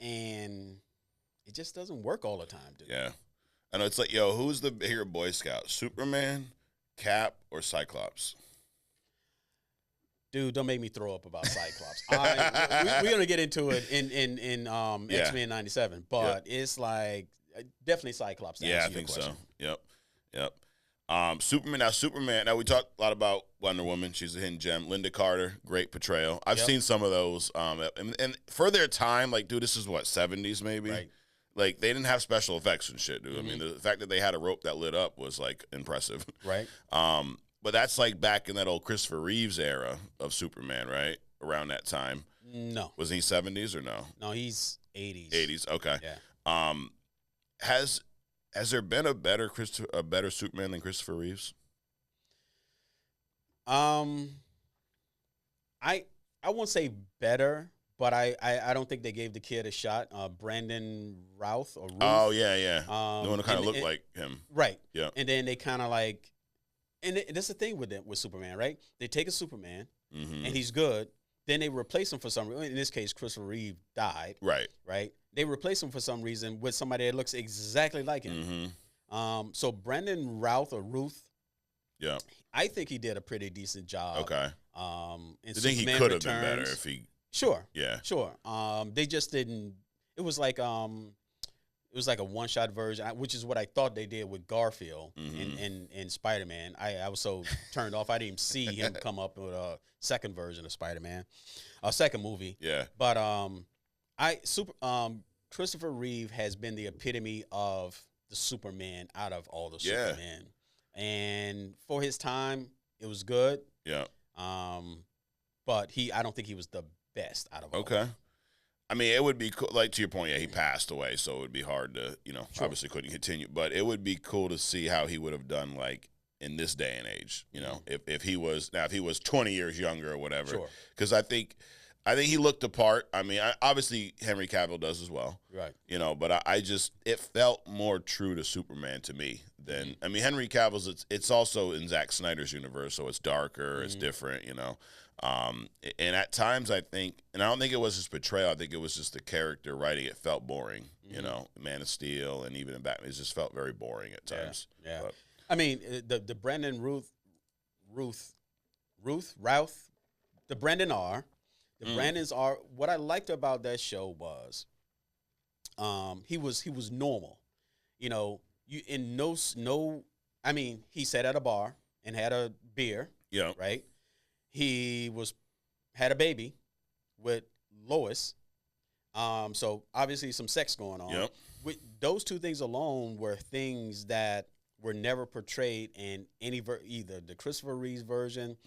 and it just doesn't work all the time, dude.
Yeah. I know, it's like, yo, who's the bigger Boy Scout? Superman, Cap, or Cyclops?
Dude, don't make me throw up about Cyclops. We're gonna get into it in X-Men '97, but it's like definitely Cyclops.
Yeah, I think so. Yep. Superman. Now we talked a lot about Wonder Woman. She's a hidden gem. Linda Carter, great portrayal. I've seen some of those. And for their time, like, dude, this is what, 70s maybe.
Right.
Like, they didn't have special effects and shit, dude. I mean, the fact that they had a rope that lit up was like impressive.
Right.
But that's like back in that old Christopher Reeves era of Superman, right? Around that time.
No.
Was he 70s or no?
No, he's 80s.
80s. Okay.
Yeah.
Has there been a better Superman than Christopher Reeves?
I won't say better, but I don't think they gave the kid a shot. Brandon Routh or Ruth.
Oh yeah. The one who kind of looked like him.
Right.
Yeah.
And then they kind of like, and that's the thing with Superman, right? They take a Superman and he's good. Then they replace him for some reason. In this case, Christopher Reeve died.
Right.
Right. They replace him for some reason with somebody that looks exactly like him. So Brandon Routh or Ruth. Yeah. I think he did a pretty decent job.
Okay.
I
think he could have been better if he.
Sure.
Yeah.
Sure. They just didn't. It was like a one-shot version, which is what I thought they did with Garfield in Spider-Man. I was so turned off. I didn't even see him come up with a second version of Spider-Man, a second movie.
Yeah.
But Christopher Reeve has been the epitome of the Superman out of all the Superman. And for his time, it was good.
Yeah.
But I don't think he was the best out of all.
Okay. I mean, it would be cool. Like, to your point, he passed away, so it would be hard to, obviously couldn't continue. But it would be cool to see how he would have done, like, in this day and age. If he was 20 years younger or whatever.
Sure.
Because I think he looked the part. I mean, obviously Henry Cavill does as well.
Right.
But it felt more true to Superman to me than. I mean, Henry Cavill's. It's also in Zack Snyder's universe, so it's darker. It's different. And at times I think, and I don't think it was his portrayal, I think it was just the character writing. It felt boring, Man of Steel and even in Batman, it just felt very boring at times.
Yeah.
But,
I mean, the Brandon Routh, the Brandon R. The Brandons are, what I liked about that show was he was normal. I mean, he sat at a bar and had a beer.
Yeah.
Right? He had a baby with Lois. So obviously some sex going on.
Yep.
With those two things alone were things that were never portrayed in any either the Christopher Reeves version.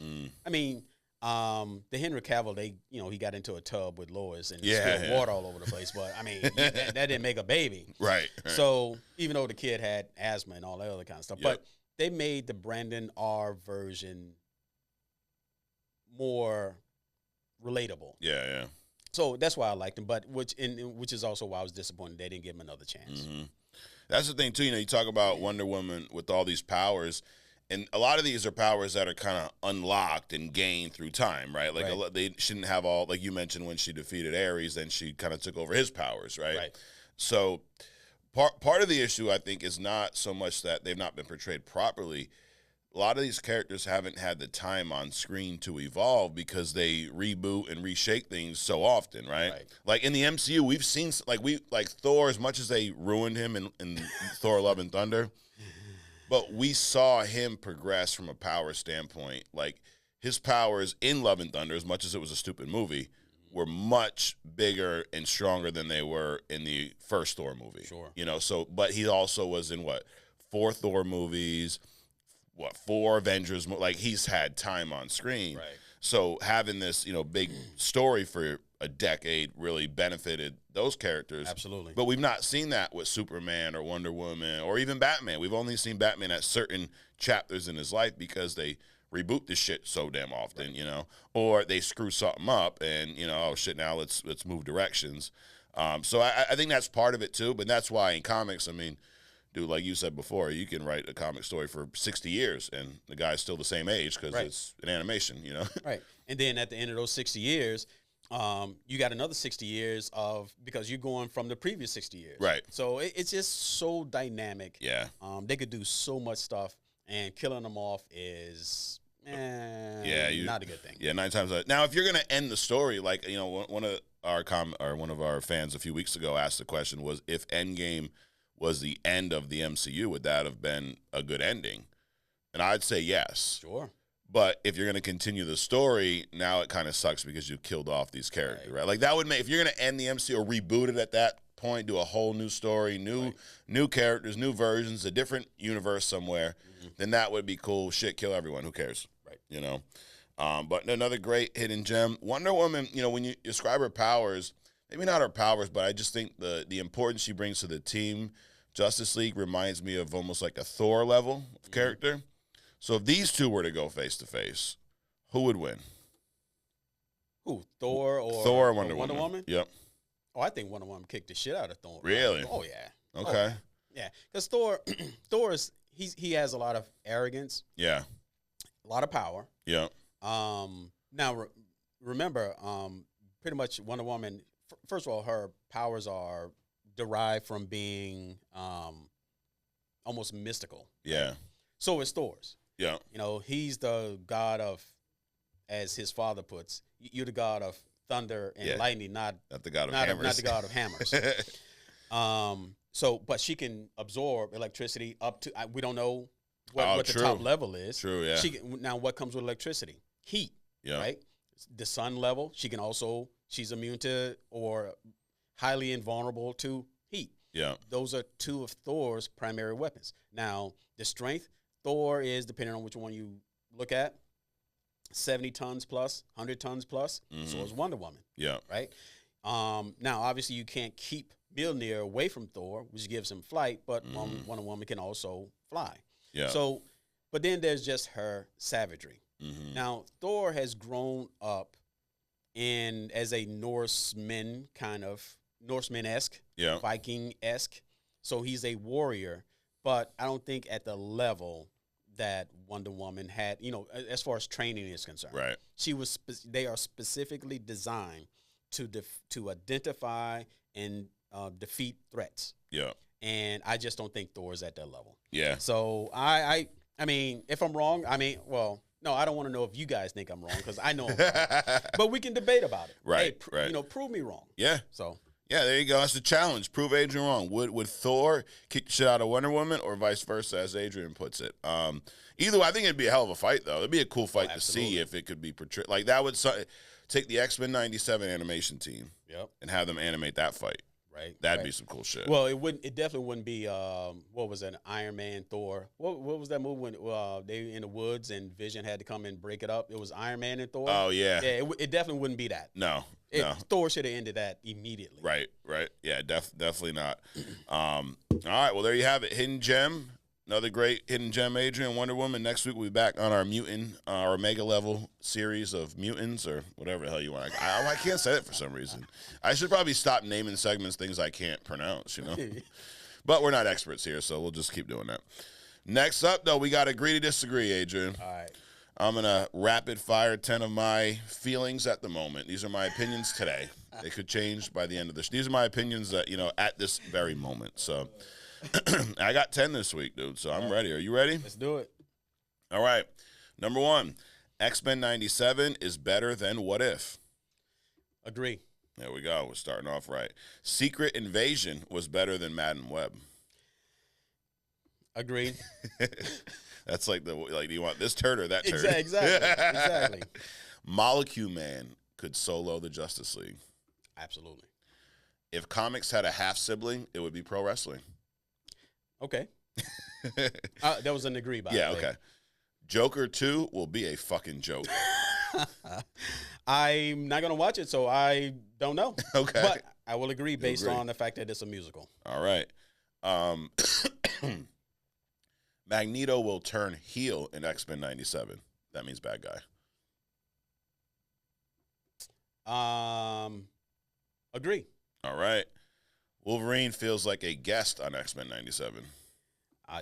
I mean, the Henry Cavill, he got into a tub with Lois and spilled water all over the place. But I mean, that didn't make a baby.
Right.
So even though the kid had asthma and all that other kind of stuff, but they made the Brandon R version more relatable.
Yeah.
So that's why I liked him, but which is also why I was disappointed they didn't give him another chance.
That's the thing too. You talk about Wonder Woman with all these powers, and a lot of these are powers that are kind of unlocked and gained through time, right? Like they shouldn't have all, like you mentioned when she defeated Ares, then she kind of took over his powers, right?
Right.
So part of the issue, I think, is not so much that they've not been portrayed properly. A lot of these characters haven't had the time on screen to evolve because they reboot and reshake things so often, right? Like in the MCU, we've seen like Thor, as much as they ruined him in Thor: Love and Thunder, but we saw him progress from a power standpoint. Like his powers in Love and Thunder, as much as it was a stupid movie, were much bigger and stronger than they were in the first Thor movie.
Sure.
So but he also was in 4 Thor movies. 4 Avengers, like he's had time on screen.
Right.
So having this, big story for a decade really benefited those characters.
Absolutely.
But we've not seen that with Superman or Wonder Woman or even Batman. We've only seen Batman at certain chapters in his life because they reboot this shit so damn often, or they screw something up and, oh shit, now let's move directions. So I think that's part of it too, but that's why in comics, I mean, dude, like you said before, you can write a comic story for 60 years and the guy's still the same age because it's an animation,
Right. And then at the end of those 60 years, you got another 60 years because you're going from the previous 60 years.
Right.
So it's just so dynamic.
Yeah.
They could do so much stuff, and killing them off is not a good thing.
Yeah, 9 times out. Now, if you're gonna end the story, like one of our fans a few weeks ago asked the question was if Endgame was the end of the MCU, would that have been a good ending? And I'd say yes.
Sure.
But if you're going to continue the story, now it kind of sucks because you killed off these characters, right? Like that would make, if you're going to end the MCU or reboot it at that point, do a whole new story, new characters, new versions, a different universe somewhere, then that would be cool. Shit, kill everyone. Who cares? Right. But another great hidden gem, Wonder Woman, when you describe her powers, maybe not her powers, but I just think the importance she brings to the team, Justice League reminds me of almost like a Thor level of character. So if these two were to go face-to-face, who would win?
Who, Thor or
Wonder Woman? Yep.
Oh, I think Wonder Woman kicked the shit out of Thor.
Really?
Oh, yeah.
Okay.
Oh, yeah, because Thor is, he has a lot of arrogance.
Yeah.
A lot of power.
Yeah.
Now, remember, pretty much Wonder Woman, first of all, her powers are derived from being almost mystical.
Yeah.
So is Thor's.
Yeah.
He's the god of, as his father puts, you're the god of thunder and lightning, not
the god of hammers.
Not the god of hammers. But she can absorb electricity up to, we don't know what the top level is.
True, yeah.
Now, what comes with electricity? Heat, right? The sun level, she's immune to or highly invulnerable to heat.
Yeah.
Those are 2 of Thor's primary weapons. Now, the strength, Thor is, depending on which one you look at, 70 tons plus, 100 tons plus. So is Wonder Woman.
Yeah.
Right? Now, obviously, you can't keep Mjolnir away from Thor, which gives him flight, but Wonder Woman can also fly.
Yeah.
So, but then there's just her savagery. Now, Thor has grown up as a Norseman kind of, Norseman-esque, Viking-esque. So he's a warrior, but I don't think at the level that Wonder Woman had, as far as training is concerned.
Right.
They are specifically designed to identify and defeat threats. Yeah. And I just don't think Thor is at that level.
Yeah.
So I mean, if I'm wrong, no, I don't want to know if you guys think I'm wrong because I know I'm wrong. But we can debate about it.
Right.
Hey, prove me wrong.
Yeah.
So.
Yeah, there you go. That's the challenge. Prove Adrian wrong. Would Thor kick the shit out of Wonder Woman or vice versa, as Adrian puts it? Either way, I think it'd be a hell of a fight, though. It'd be a cool fight to see if it could be portrayed. Like, that would take the X-Men 97 animation team and have them animate that fight.
Right.
That'd be some cool shit.
Well, it definitely wouldn't be, what was it, Ironman, Thor. What was that movie when they were in the woods and Vision had to come and break it up? It was Iron Man and Thor.
Oh, yeah.
Yeah, it definitely wouldn't be that.
No.
Thor should have ended that immediately.
Right. Yeah, definitely not. All right, well, there you have it. Hidden Gem. Another great hidden gem, Adrian. Wonder Woman. Next week we'll be back on our mutant, our Omega level series of mutants or whatever the hell you want. I can't say it for some reason. I should probably stop naming segments things I can't pronounce, But we're not experts here, so we'll just keep doing that. Next up, though, we got Agree to Disagree, Adrian.
All right.
I'm going to rapid fire 10 of my feelings at the moment. These are my opinions today. They could change by the end of this. These are my opinions that, at this very moment. So I got 10 this week, dude, so I'm ready. Are you ready?
Let's do it.
All right. Number 1, X-Men 97 is better than What If?
Agree.
There we go. We're starting off right. Secret Invasion was better than Madden Web.
Agree.
That's like do you want this turd or that turd?
Exactly.
Molecule Man could solo the Justice League.
Absolutely.
If comics had a half sibling, it would be pro wrestling.
Okay. That was an agree by
Yeah, okay. Joker 2 will be a fucking joke.
I'm not gonna watch it, so I don't know.
Okay.
But I will agree based on the fact that it's a musical.
All right. Magneto will turn heel in X-Men 97. That means bad guy.
Agree.
All right. Wolverine feels like a guest on X-Men 97.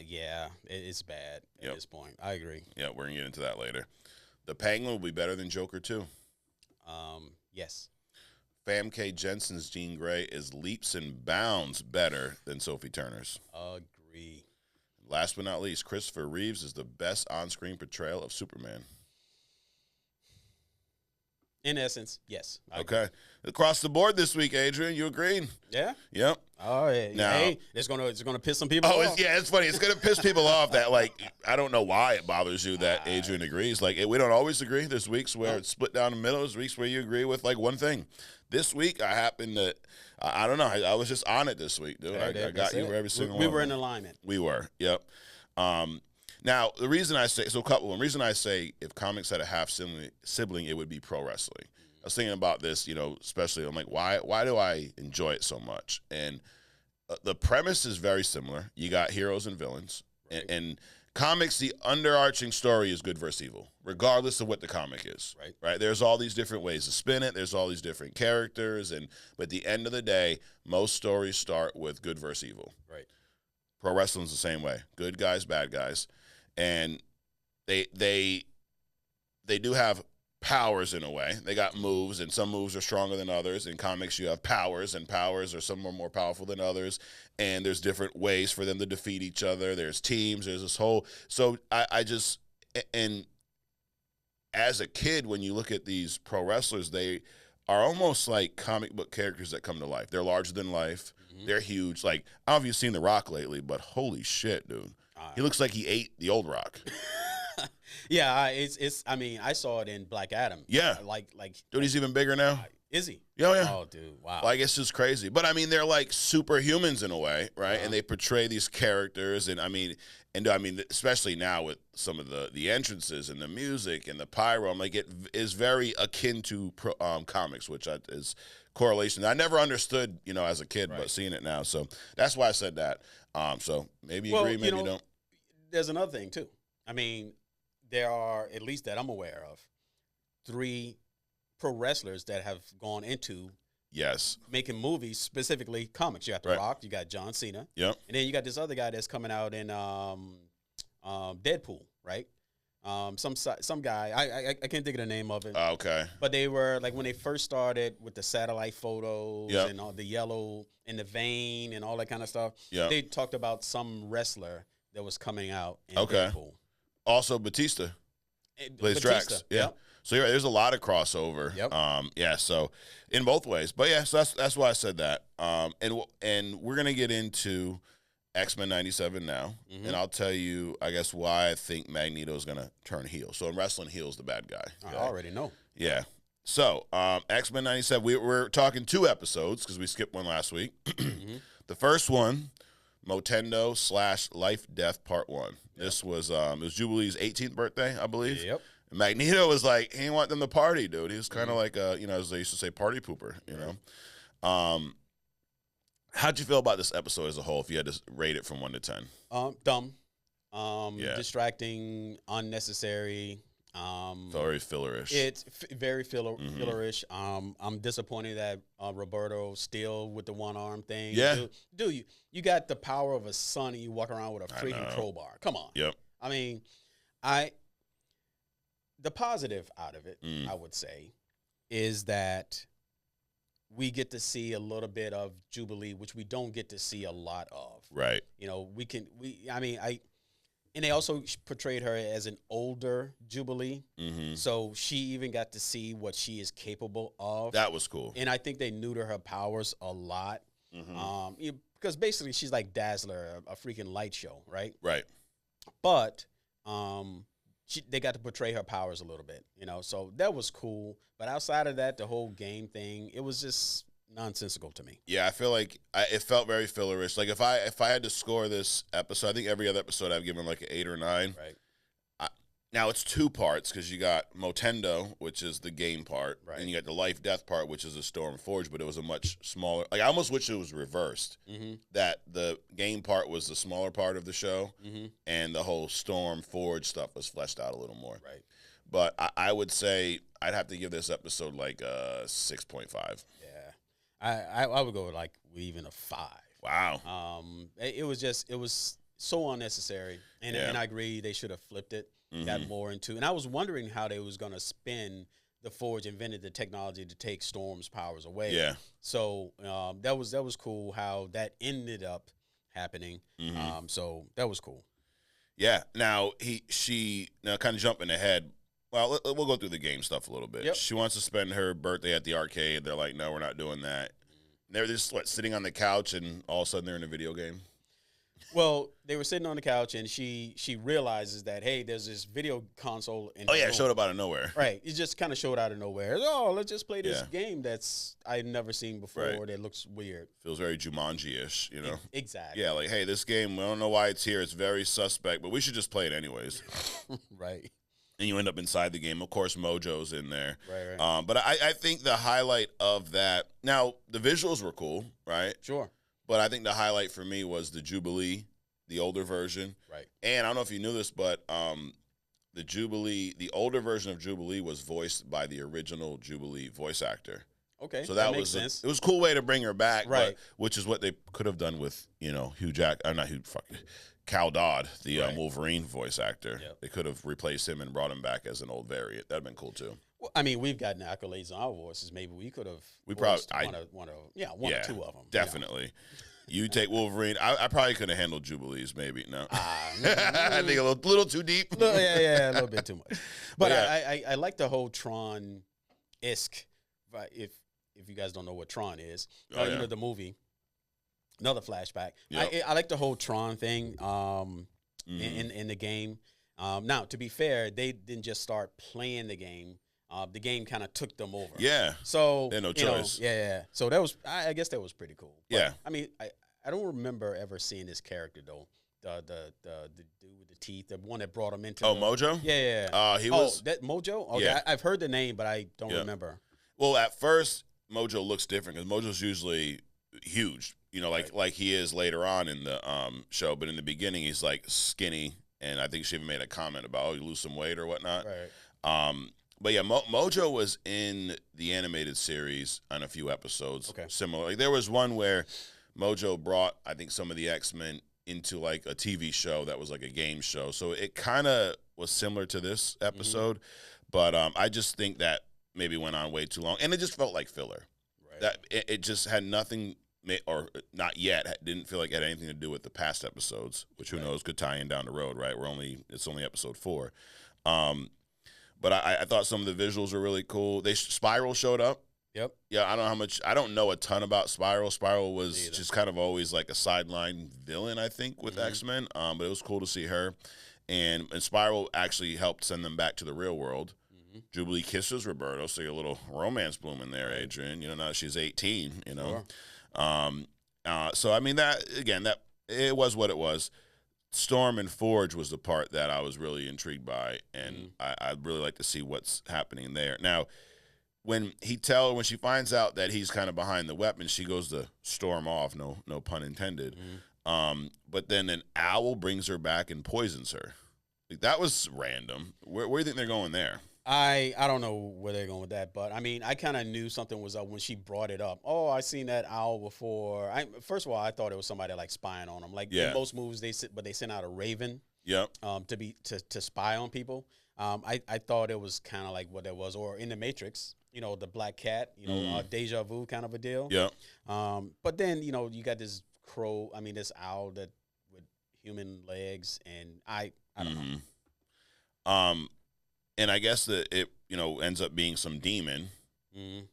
Yeah, it's bad at this point. I agree.
Yeah, we're going to get into that later. The Penguin will be better than Joker 2.
Yes.
Famke Jensen's Jean Grey is leaps and bounds better than Sophie Turner's.
Agree.
Last but not least, Christopher Reeves is the best on-screen portrayal of Superman.
In essence, yes.
Okay. Across the board this week, Adrian, you agreeing?
Yeah?
Yep.
Oh, yeah.
Now,
hey, it's gonna piss some people off.
It's funny. It's going to piss people off that, like, I don't know why it bothers you that Adrian agrees. Like, we don't always agree. There's weeks where it's split down the middle. There's weeks where you agree with, like, one thing. This week, I happened to, I don't know. I was just on it this week, dude. I got you for every single one.
We were in alignment.
We were. Yep. Now, the reason I say, so a couple of them. The reason I say if comics had a half sibling, it would be pro wrestling. I was thinking about this, especially, I'm like, why do I enjoy it so much? And the premise is very similar. You got heroes and villains. Right. And comics, the underarching story is good versus evil, regardless of what the comic is. Right? There's all these different ways to spin it. There's all these different characters. But at the end of the day, most stories start with good versus evil.
Right.
Pro wrestling's the same way. Good guys, bad guys. And they do have powers in a way. They got moves, and some moves are stronger than others. In comics, you have powers, and powers are some are more powerful than others. And there's different ways for them to defeat each other. There's teams. There's this whole. So I just, and as a kid, when you look at these pro wrestlers, they are almost like comic book characters that come to life. They're larger than life. Mm-hmm. They're huge. Like, I don't know if you've seen The Rock lately, but holy shit, dude. He looks like he ate the old Rock.
Yeah, it's. I mean, I saw it in Black Adam.
Yeah,
like.
Dude, he's even bigger now.
Is he?
Yeah.
Oh, dude, wow.
Like, it's just crazy. But I mean, they're like superhumans in a way, right? And they portray these characters, and I mean, especially now with some of the entrances and the music and the pyro, I'm like, it is very akin to comics, which is correlation. I never understood, as a kid, but seeing it now, so that's why I said that. So maybe you agree, maybe you don't.
There's another thing too. I mean, there are, at least that I'm aware of, 3 pro wrestlers that have gone into making movies, specifically comics. You got The Rock, you got John Cena, and then you got this other guy that's coming out in Deadpool, right? Some guy, I can't think of the name of it.
Okay.
But they were, like, when they first started with the satellite photos and all the yellow in the vein and all that kind of stuff, they talked about some wrestler that was coming out in Deadpool.
Also, Batista plays Drax. Yeah. Yep. So there's a lot of crossover. Yep. So in both ways. But yeah, so that's why I said that. And we're gonna get into X-Men 97 now, and I'll tell you, I guess, why I think Magneto is gonna turn heel. So in wrestling, heel's the bad guy.
I already know.
Yeah. So X-Men 97, we're talking 2 episodes because we skipped one last week. The first one, Motendo / Lifedeath Part 1. This was it was Jubilee's 18th birthday, I believe. Yep. And Magneto was like, he didn't want them to party, dude. He was kind of like a, as they used to say, party pooper, How'd you feel about this episode as a whole if you had to rate it from 1 to 10?
Dumb. Distracting, unnecessary.
Very fillerish.
It's very fillerish. I'm disappointed that Roberto still with the one arm thing.
Yeah,
dude, you got the power of a sun, and you walk around with a freaking crowbar. Come on.
Yep.
I mean, the positive out of it, I would say, is that we get to see a little bit of Jubilee, which we don't get to see a lot of.
Right.
And they also portrayed her as an older Jubilee. So she even got to see what she is capable of.
That was cool.
And I think they neuter her powers a lot. Because basically she's like Dazzler, a freaking light show, right?
Right.
But they got to portray her powers a little bit, So that was cool. But outside of that, the whole game thing, it was just nonsensical to me.
Yeah, I feel like it felt very fillerish. Like if I had to score this episode, I think every other episode I've given like an 8 or 9.
Right.
Now it's 2 parts because you got Motendo, which is the game part,
Right.
and you got the Life Death part, which is the Storm Forge, but it was a much smaller. Like I almost wish it was reversed. That the game part was the smaller part of the show, and the whole Storm Forge stuff was fleshed out a little more.
Right.
But I would say I'd have to give this episode like a 6.5.
Yeah, I would go with like even a 5.
Wow.
It was so unnecessary, and
Yeah.
and I agree they should have flipped it, got more into. And I was wondering how they was gonna spin the Forge, invented the technology to take Storm's powers away.
Yeah.
So that was cool how that ended up happening. So that was cool.
Yeah. Now now kind of jumping ahead. Well, we'll go through the game stuff a little bit.
Yep.
She wants to spend her birthday at the arcade. They're like, no, we're not doing that. They're just sitting on the couch, and all of a sudden they're in a video game.
Well, they were sitting on the couch, and she realizes that, hey, there's this video console in
Oh
the
yeah,
room.
it showed up out of nowhere.
Right. It just kind of showed out of nowhere. Oh, let's just play this
Yeah.
game that's I've never seen before
Right.
that looks weird.
Feels very Jumanji-ish, you know.
Exactly.
Yeah, like, hey, this game, we don't know why it's here. It's very suspect, but we should just play it anyways.
Right.
And you end up inside the game. Of course, Mojo's in there.
Right.
But I think the highlight of that, now the visuals were cool, right?
Sure.
But I think the highlight for me was the Jubilee, the older version.
Right.
And I don't know if you knew this, but the older version of Jubilee was voiced by the original Jubilee voice actor.
Okay.
So that
makes
was
sense.
it was a cool way to bring her back,
Right.
which is what they could have done with, Cal Dodd, the
Right.
Wolverine voice actor.
Yep.
They could have replaced him and brought him back as an old variant. That'd been cool too.
Well, I mean, we've gotten accolades on our voices. Maybe we could have.
We probably-
voiced one or two of them.
Definitely. You take Wolverine. I probably could have handled Jubilees, maybe. No.
Ah,
I think a little too deep.
yeah, a little bit too much. But
Yeah.
I like the whole Tron-esque. If you guys don't know what Tron is,
Oh, yeah.
you know the movie. Another flashback.
Yep.
I like the whole Tron thing in the game. Now, to be fair, they didn't just start playing the game. The game kind of took them over.
Yeah.
So
They had no
you know,
choice.
yeah. So that was, I guess, that was pretty cool. But,
Yeah.
I mean, I don't remember ever seeing this character though. The dude with the teeth, the one that brought him into.
Oh,
the,
Mojo?
Yeah.
He was.
that Mojo. Okay,
Yeah.
I've heard the name, but I don't
Yeah.
remember.
Well, at first, Mojo looks different because Mojo's usually huge, like he is later on in the show. But in the beginning, he's like skinny, and I think she even made a comment about, oh, you lose some weight or whatnot.
Right.
But yeah, Mojo was in the animated series on a few episodes.
Okay.
Similar. Like, there was one where Mojo brought, I think, some of the X-Men into like a TV show that was like a game show. So it kind of was similar to this episode, but I just think that maybe went on way too long, and it just felt like filler.
Right.
That it just had nothing, or not yet, didn't feel like it had anything to do with the past episodes, which who knows could tie in down the road, right? It's only episode 4. But I thought some of the visuals were really cool. Spiral showed up.
Yep.
Yeah, I don't know a ton about Spiral. Spiral was
Me either.
just kind of always like a sideline villain, I think, with X-Men. But it was cool to see her. And Spiral actually helped send them back to the real world. Jubilee kisses Roberto, so you get a little romance bloom in there, Adrian. Now that she's 18,
Sure.
So I mean, that it was what it was. Storm and Forge was the part that I was really intrigued by, and I'd really like to see what's happening there. Now, when she finds out that he's kind of behind the weapon, she goes to storm off, no pun intended. But then an owl brings her back and poisons her. Like, that was random. Where do you think they're going there?
I don't know where they're going with that, but I mean, I kind of knew something was up when she brought it up. Oh, I seen that owl before. First of all, I thought it was somebody like spying on them. Like in most movies, they send out a raven.
Yep.
To spy on people. I thought it was kind of like what that was, or in the Matrix, the black cat, deja vu kind of a deal.
Yep.
But then you got this this owl that with human legs, and I don't know.
And I guess that it, ends up being some demon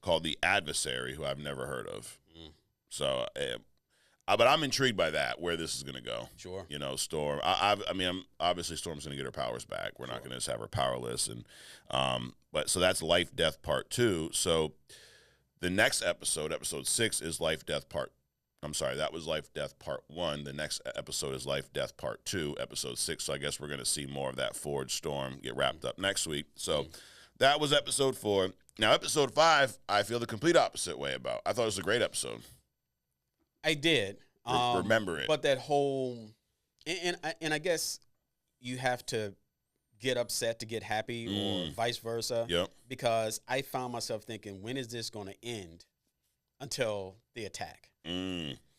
called the Adversary, who I've never heard of. So, but I'm intrigued by that, where this is going to go.
Sure.
Storm. Obviously Storm's going to get her powers back. We're not going to just have her powerless. And, but so that's Life Death Part 2. So the next episode 6, is Life Death Part I'm sorry, that was Life Death Part 1. The next episode is Life Death Part 2, Episode 6. So I guess we're going to see more of that Forge Storm get wrapped up next week. So that was Episode 4. Now, Episode 5, I feel the complete opposite way about. I thought it was a great episode.
I did.
Remember it.
But that whole, and I guess you have to get upset to get happy or vice versa.
Yep.
Because I found myself thinking, when is this going to end until the attack?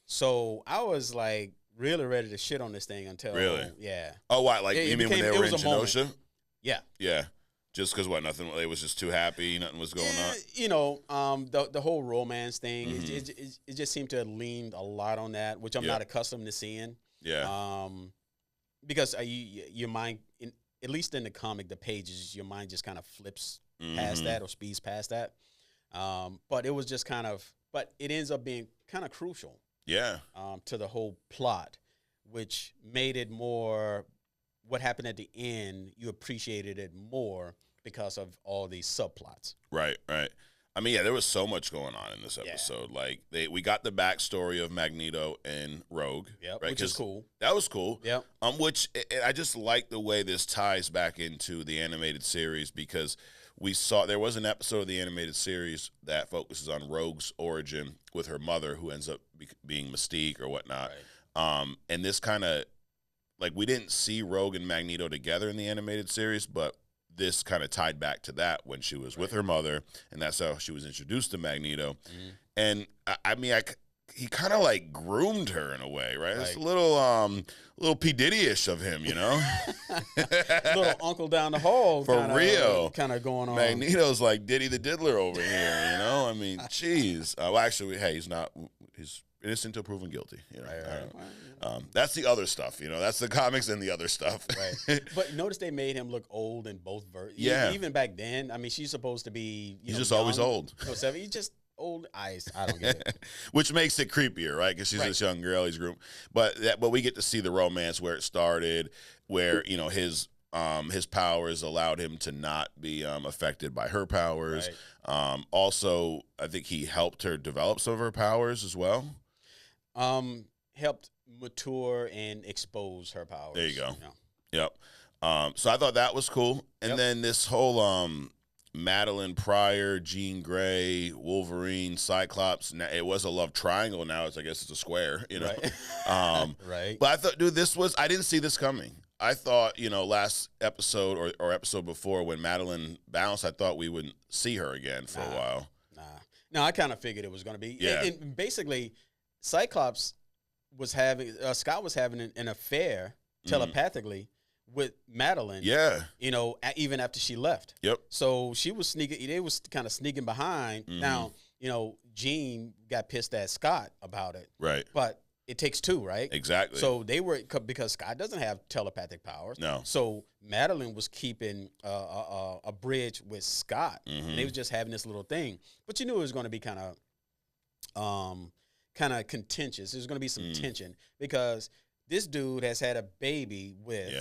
So I was like really ready to shit on this thing until.
Really?
Yeah.
Oh, why? Like, you mean when they were in Genosha?
Yeah.
Yeah. Just because what? Nothing. They was just too happy. Nothing was going on.
You know, the whole romance thing. It just seemed to have leaned a lot on that, which I'm not accustomed to seeing.
Yeah.
Because your mind, at least in the comic, the pages, your mind just kind of flips past that or speeds past that. But it was just kind of. But it ends up being kind of crucial.
Yeah.
To the whole plot, which made it more. What happened at the end, you appreciated it more because of all these subplots.
Right, right. I mean, yeah, there was so much going on in this episode. Yeah. Like, we got the backstory of Magneto and Rogue.
Yep,
right?
Which is cool.
That was cool.
Yep.
I just like the way this ties back into the animated series because there was an episode of the animated series that focuses on Rogue's origin with her mother, who ends up being Mystique or whatnot. Right. And this kind of, like, we didn't see Rogue and Magneto together in the animated series, but this kind of tied back to that when she was with her mother, and that's how she was introduced to Magneto. And I mean, he kind of like groomed her in a way, right? It's a little P. Diddy-ish of him, you know?
Little uncle down the hall.
For real.
Kind of going on.
Magneto's like Diddy the Diddler over here, you know? I mean, jeez. Well, actually, hey, he's innocent until proven guilty. You know? Right. That's the other stuff, you know? That's the comics and the other stuff.
Right. But notice they made him look old in both versions.
Yeah.
Even back then, I mean, she's supposed to be,
he's just young, always old.
He's just old eyes. I don't get it.
Which makes it creepier, right? Because she's this young girl, he's groomed. But we get to see the romance where it started, where, you know, his powers allowed him to not be affected by her powers. Right. Also, I think he helped her develop some of her powers as well.
Helped mature and expose her powers.
There you go. Yeah. Yep. So I thought that was cool. And then this whole Madeline Pryor, Jean Grey, Wolverine, Cyclops. Now, it was a love triangle. Now I guess it's a square, you know. Right.
Right.
But I thought, dude, I didn't see this coming. I thought, you know, last episode or episode before when Madeline bounced, I thought we wouldn't see her again for a while.
No, I kind of figured it was going to be.
Yeah.
And basically, Cyclops was having Scott was having an affair telepathically with Madeline.
Yeah.
You know, even after she left.
Yep.
So she was sneaking. They was kind of sneaking behind. Now, you know, Jean got pissed at Scott about it.
Right.
But it takes two, right?
Exactly.
So they were, because Scott doesn't have telepathic powers.
No.
So Madeline was keeping a bridge with Scott, and they was just having this little thing. But you knew it was going to be kind of contentious. There's going to be some tension because this dude has had a baby with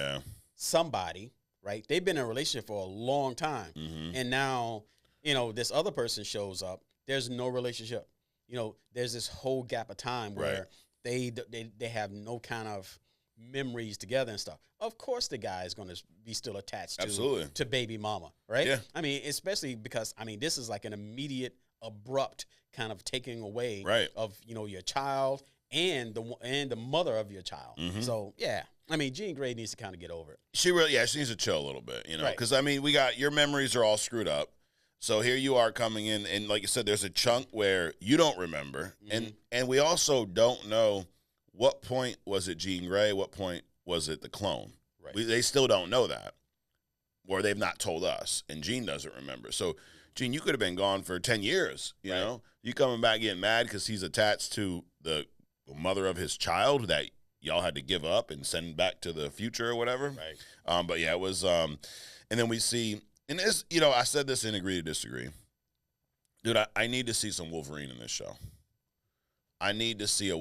somebody, right? They've been in a relationship for a long time, and now, you know, this other person shows up. There's no relationship. You know, there's this whole gap of time where they have no kind of memories together and stuff. Of course, the guy is going to be still attached to baby mama, right? Yeah. I mean, especially because, I mean, this is like an immediate, abrupt kind of taking away of, you know, your child and the mother of your child. So yeah, I mean, Jean Grey needs to kind of get over it.
She needs to chill a little bit, you know, because I mean, your memories are all screwed up. So here you are coming in, and like you said, there's a chunk where you don't remember, and we also don't know what point was it Jean Grey, what point was it the clone. Right. They still don't know that, or they've not told us, and Jean doesn't remember. So, Jean, you could have been gone for 10 years, you know? You coming back getting mad because he's attached to the mother of his child that y'all had to give up and send back to the future or whatever. Right. But yeah, it was, and then we see, and this, you know, I said this in Agree to Disagree. Dude, I need to see some Wolverine in this show. I need to see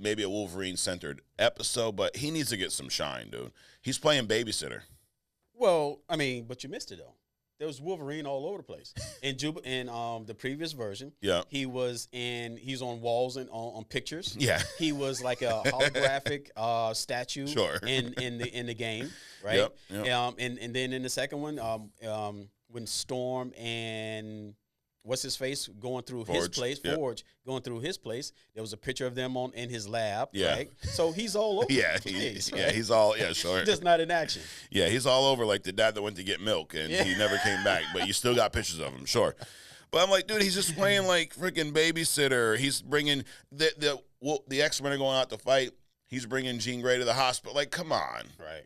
maybe a Wolverine-centered episode, but he needs to get some shine, dude. He's playing babysitter.
Well, I mean, but you missed it, though. there was Wolverine all over the place. In the previous version, he's on walls and on pictures.
Yeah.
He was like a holographic statue in the game, right?
Yep.
And then in the second one, when Storm and what's his face going through his place, Forge going through his place, there was a picture of them in his lab, right? So he's all over.
He's all sure.
Just not in action.
Yeah, he's all over like the dad that went to get milk and he never came back, but you still got pictures of him, sure. But I'm like, dude, he's just playing like freaking babysitter. He's bringing the X-Men are going out to fight. He's bringing Jean Grey to the hospital. Like, come on,
right?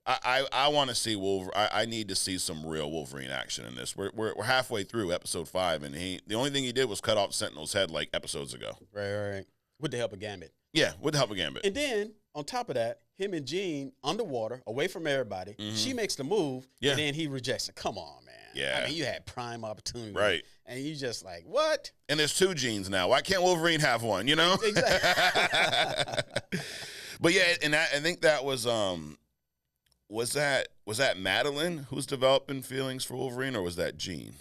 I want to see Wolverine. I need to see some real Wolverine action in this. We're halfway through episode 5, and the only thing he did was cut off Sentinel's head like episodes ago.
Right. With the help of Gambit.
Yeah, with the help of Gambit.
And then on top of that, him and Jean underwater, away from everybody. She makes the move, and then he rejects it. Come on, man.
Yeah.
I mean, you had prime opportunity,
right?
And you just like, what?
And there's 2 Jeans now. Why can't Wolverine have one? You know?
Exactly.
But yeah, and I think that was Was that Madeline who's developing feelings for Wolverine, or was that Jean?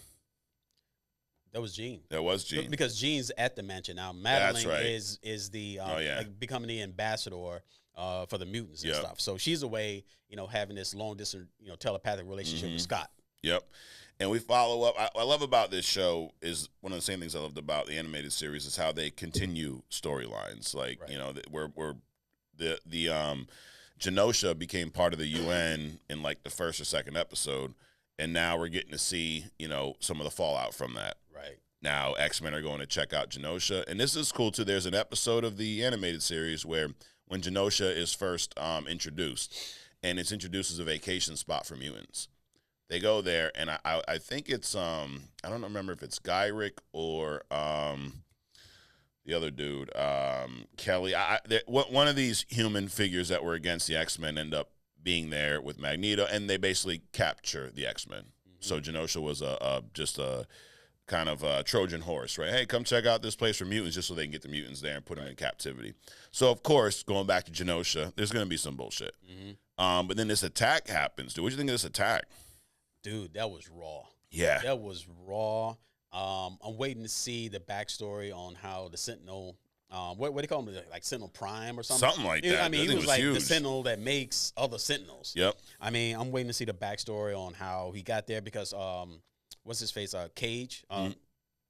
That was Jean.
That was Jean.
Because Jean's at the mansion now. Madeline
right.
is the like becoming the ambassador for the mutants and stuff. So she's away, having this long distance, telepathic relationship with Scott.
Yep. And we follow up. I love about this show is one of the same things I loved about the animated series is how they continue storylines. Like where the Genosha became part of the UN in like the first or second episode, and now we're getting to see, some of the fallout from that.
Right.
Now X-Men are going to check out Genosha, and this is cool too. There's an episode of the animated series where when Genosha is first introduced, and it's introduced as a vacation spot for mutants. They go there, and I think it's I don't remember if it's Gyrick or the other dude, Kelly. One of these human figures that were against the X-Men end up being there with Magneto, and they basically capture the X-Men. So Genosha was just a kind of a Trojan horse, right? Hey, come check out this place for mutants, just so they can get the mutants there and put them in captivity. So, of course, going back to Genosha, there's going to be some bullshit. But then this attack happens. Dude, what do you think of this attack?
Dude, that was raw.
Yeah.
That was raw. I'm waiting to see the backstory on how the Sentinel, what do you call them, like Sentinel Prime or something?
Something like that.
I mean, he was like
huge.
the Sentinel that makes other Sentinels.
Yep.
I mean, I'm waiting to see the backstory on how he got there because, what's his face? Cage.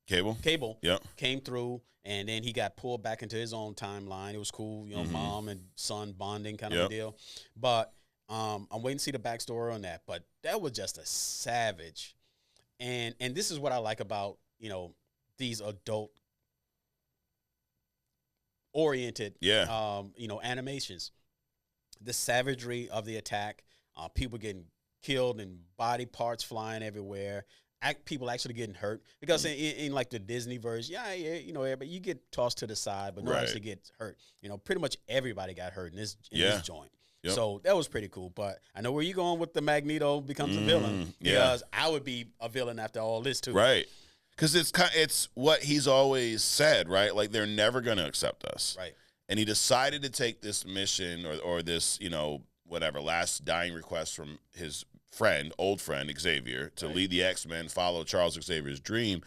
Cable.
Yep.
Came through, and then he got pulled back into his own timeline. It was cool, mom and son bonding kind of a deal. But I'm waiting to see the backstory on that. But that was just a savage. And this is what I like about, these adult oriented animations. The savagery of the attack, people getting killed and body parts flying everywhere, people actually getting hurt. Because in like the Disney version, but you get tossed to the side, but no one actually gets hurt. Pretty much everybody got hurt in this joint. Yep. So that was pretty cool. But I know where you're going with the Magneto becomes a villain. Because I would be a villain after all this too.
Right. Because it's what he's always said, right? Like, they're never going to accept us.
Right.
And he decided to take this mission or this, last dying request from his old friend, Xavier, to lead the X-Men, follow Charles Xavier's dream.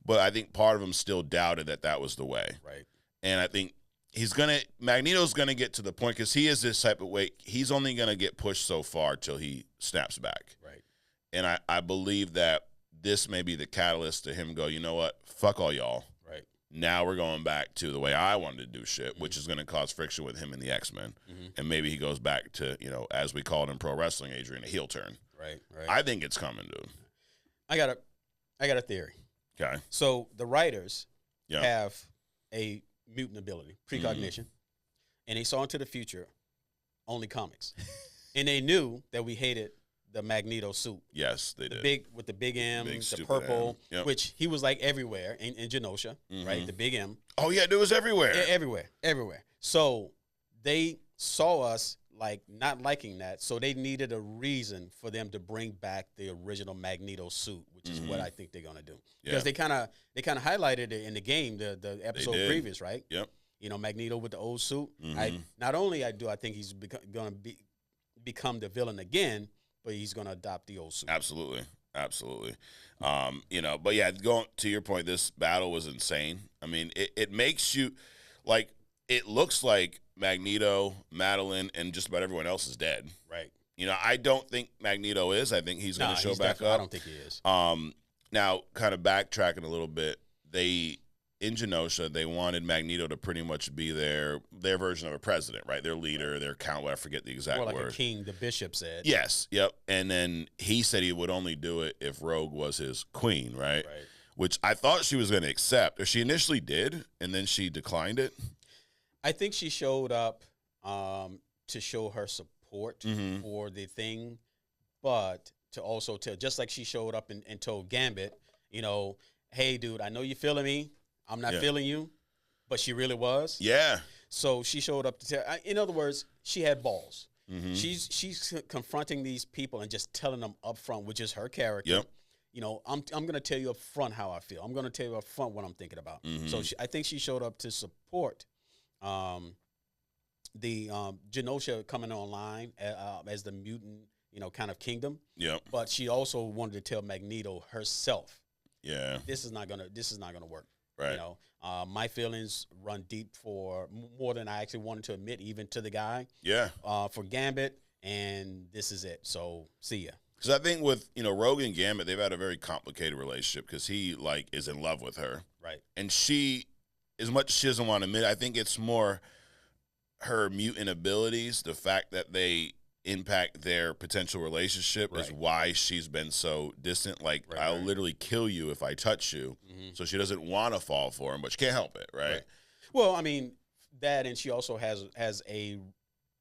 But I think part of him still doubted that was the way.
Right.
And I think Magneto's going to get to the point, because he is this type of way, he's only going to get pushed so far till he snaps back.
Right.
And I believe that this may be the catalyst to him go, you know what, fuck all y'all.
Right.
Now we're going back to the way I wanted to do shit, which is going to cause friction with him and the X-Men. And maybe he goes back to, as we call it in pro wrestling, Adrian, a heel turn.
Right.
I think it's coming, dude.
I got a theory.
Okay.
So the writers have a mutant ability, precognition, and they saw into the future only comics. And they knew that we hated the Magneto suit.
Yes, they did.
With the big M,
big
the purple,
Yep.
which he was like everywhere in Genosha, right? The big M.
Oh, yeah, it was everywhere.
Everywhere. So they saw us like not liking that, so they needed a reason for them to bring back the original Magneto suit, which is what I think they're gonna do. Because they kind of highlighted it in the game, the episode previous, right?
Yep.
Magneto with the old suit. I think he's gonna become the villain again, but he's going to adopt the old suit.
Absolutely. But yeah, going to your point, this battle was insane. I mean, it makes you like, it looks like Magneto, Madeline, and just about everyone else is dead.
Right.
I don't think Magneto is. I think he's going to show back up.
I don't think he is.
Now, kind of backtracking a little bit, in Genosha, they wanted Magneto to pretty much be their version of a president, right? Their leader, their count, I forget the exact word.
Like a king, the bishop said.
Yes, yep. And then he said he would only do it if Rogue was his queen, right? Which I thought she was going to accept. Or she initially did, and then she declined it.
I think she showed up to show her support for the thing, but to also tell, just like she showed up and told Gambit, hey, dude, I know you're feeling me. I'm not feeling you, but she really was.
Yeah.
So she showed up to tell. In other words, she had balls. She's confronting these people and just telling them up front, which is her character.
Yep.
I'm going to tell you up front how I feel. I'm going to tell you up front what I'm thinking about. So I think she showed up to support the Genosha coming online as the mutant, kind of kingdom.
Yep.
But she also wanted to tell Magneto herself.
Yeah.
This is not gonna work.
Right.
My feelings run deep for more than I actually wanted to admit, even to the guy.
Yeah.
For Gambit, and this is it. So see ya.
Because I think with Rogue and Gambit, they've had a very complicated relationship because he is in love with her.
Right.
And she, as much as she doesn't want to admit, I think it's more her mutant abilities, the fact that they impact their potential relationship is why she's been so distant. I'll literally kill you if I touch you. So she doesn't want to fall for him, but she can't help it, right?
Well, I mean, that, and she also has a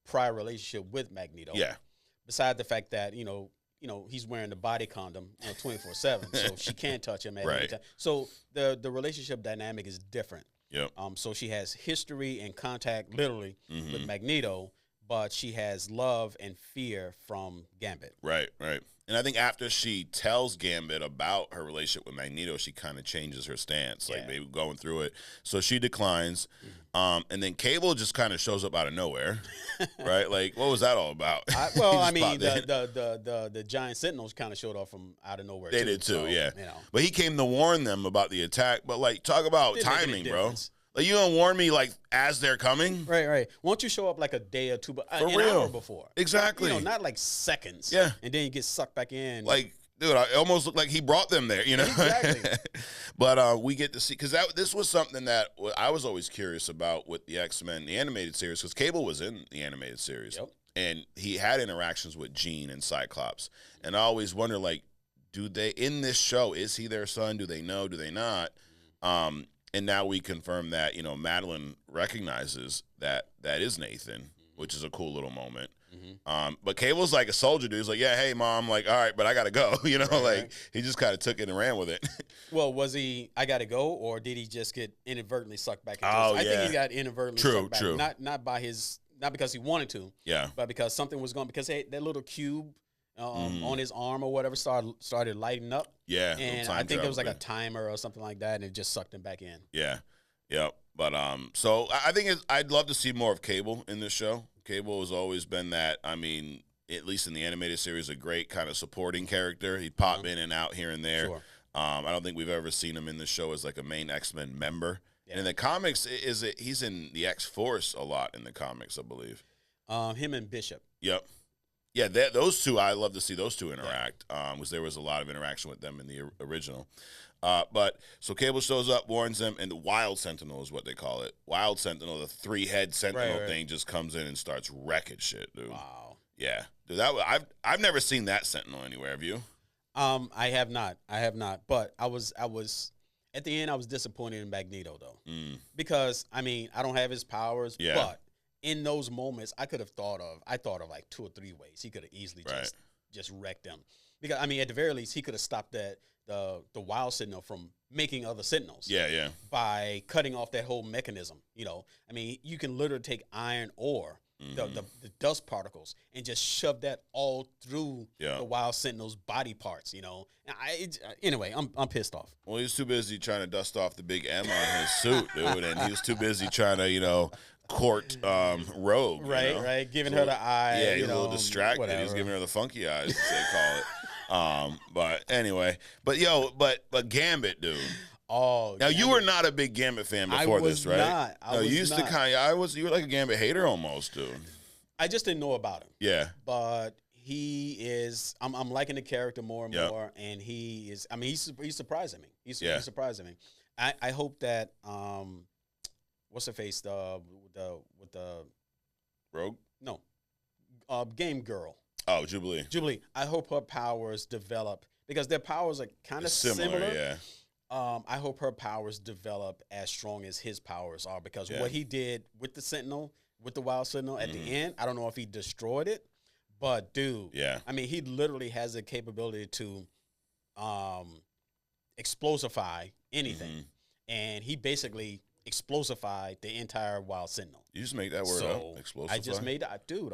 prior relationship with Magneto.
Yeah.
Besides the fact that, he's wearing the body condom 24/7, so she can't touch him at any time. So the relationship dynamic is different.
Yep.
So she has history and contact, literally, with Magneto, but she has love and fear from Gambit.
Right. And I think after she tells Gambit about her relationship with Magneto, she kind of changes her stance, maybe going through it. So she declines. And then Cable just kind of shows up out of nowhere, right? What was that all about?
The giant Sentinels kind of showed up from out of nowhere.
They did too, yeah. But he came to warn them about the attack. But talk about timing, bro. You gonna warn me as they're coming?
Right. Won't you show up a day or two, an hour before?
Exactly.
Not seconds.
Yeah.
And then you get sucked back in.
Dude, I almost looked like he brought them there,
Exactly.
But we get to see, because this was something that I was always curious about with the X-Men, the animated series, because Cable was in the animated series.
Yep.
And he had interactions with Jean and Cyclops. And I always wonder, do they, in this show, is he their son? Do they know? Do they not? And now we confirm that, Madeline recognizes that is Nathan, which is a cool little moment. But Cable's like a soldier dude. He's like, yeah, hey, Mom. All right, but I got to go. He just kind of took it and ran with it.
Well, was he, I got to go, or did he just get inadvertently sucked back into I think he got inadvertently sucked back.
True.
Not because he wanted to.
Yeah.
But because something was going, because that little cube on his arm or whatever started lighting up.
Yeah.
And I think there was a timer or something like that, and it just sucked him back in.
Yeah. Yep. But so I think I'd love to see more of Cable in this show. Cable has always been that, at least in the animated series, a great kind of supporting character. He'd pop in and out here and there.
Sure.
I don't think we've ever seen him in the show as a main X-Men member. Yeah. And in the comics, he's in the X-Force a lot in the comics, I believe.
Him and Bishop.
Yep. Yeah, those two, I love to see those two interact, because there was a lot of interaction with them in the original. But so Cable shows up, warns them, and the Wild Sentinel is what they call it. Wild Sentinel, the 3-head Sentinel thing, just comes in and starts wrecking shit, dude.
Wow.
Yeah, dude. I've never seen that Sentinel anywhere. Have you?
I have not. But I was at the end. I was disappointed in Magneto though, because I don't have his powers.
Yeah.
But in those moments, I thought of 2 or 3 ways he could have easily just wrecked them. Because at the very least, he could have stopped the Wild Sentinel from making other Sentinels.
Yeah.
By cutting off that whole mechanism. You can literally take iron ore, the dust particles, and just shove that all through the Wild Sentinel's body parts. Anyway, I'm pissed off.
Well, he was too busy trying to dust off the big M on his suit, dude, and he was too busy trying to court rogue.
Right, right. Giving her the eye.
Yeah, he's a little distracted.
Whatever.
He's giving her the funky eyes, as they call it. But anyway, but Gambit, dude.
Oh,
now you were not a big Gambit fan before this, right?
I was
you used
not.
to kind of. You were like a Gambit hater almost, dude.
I just didn't know about him.
Yeah,
but he is. I'm liking the character more and more, and he is. I mean, he's surprising me. He's surprising me. I hope that what's her face with the
Rogue?
No, Game Girl.
Oh, Jubilee.
I hope her powers develop because their powers are kind of similar.
Yeah.
I hope her powers develop as strong as his powers are because what he did with the Sentinel, with the Wild Sentinel at the end, I don't know if he destroyed it, but dude, I mean, he literally has the capability to explosify anything, and he basically explosified the entire Wild Sentinel.
You just make that word up, explosify?
I just made that, dude.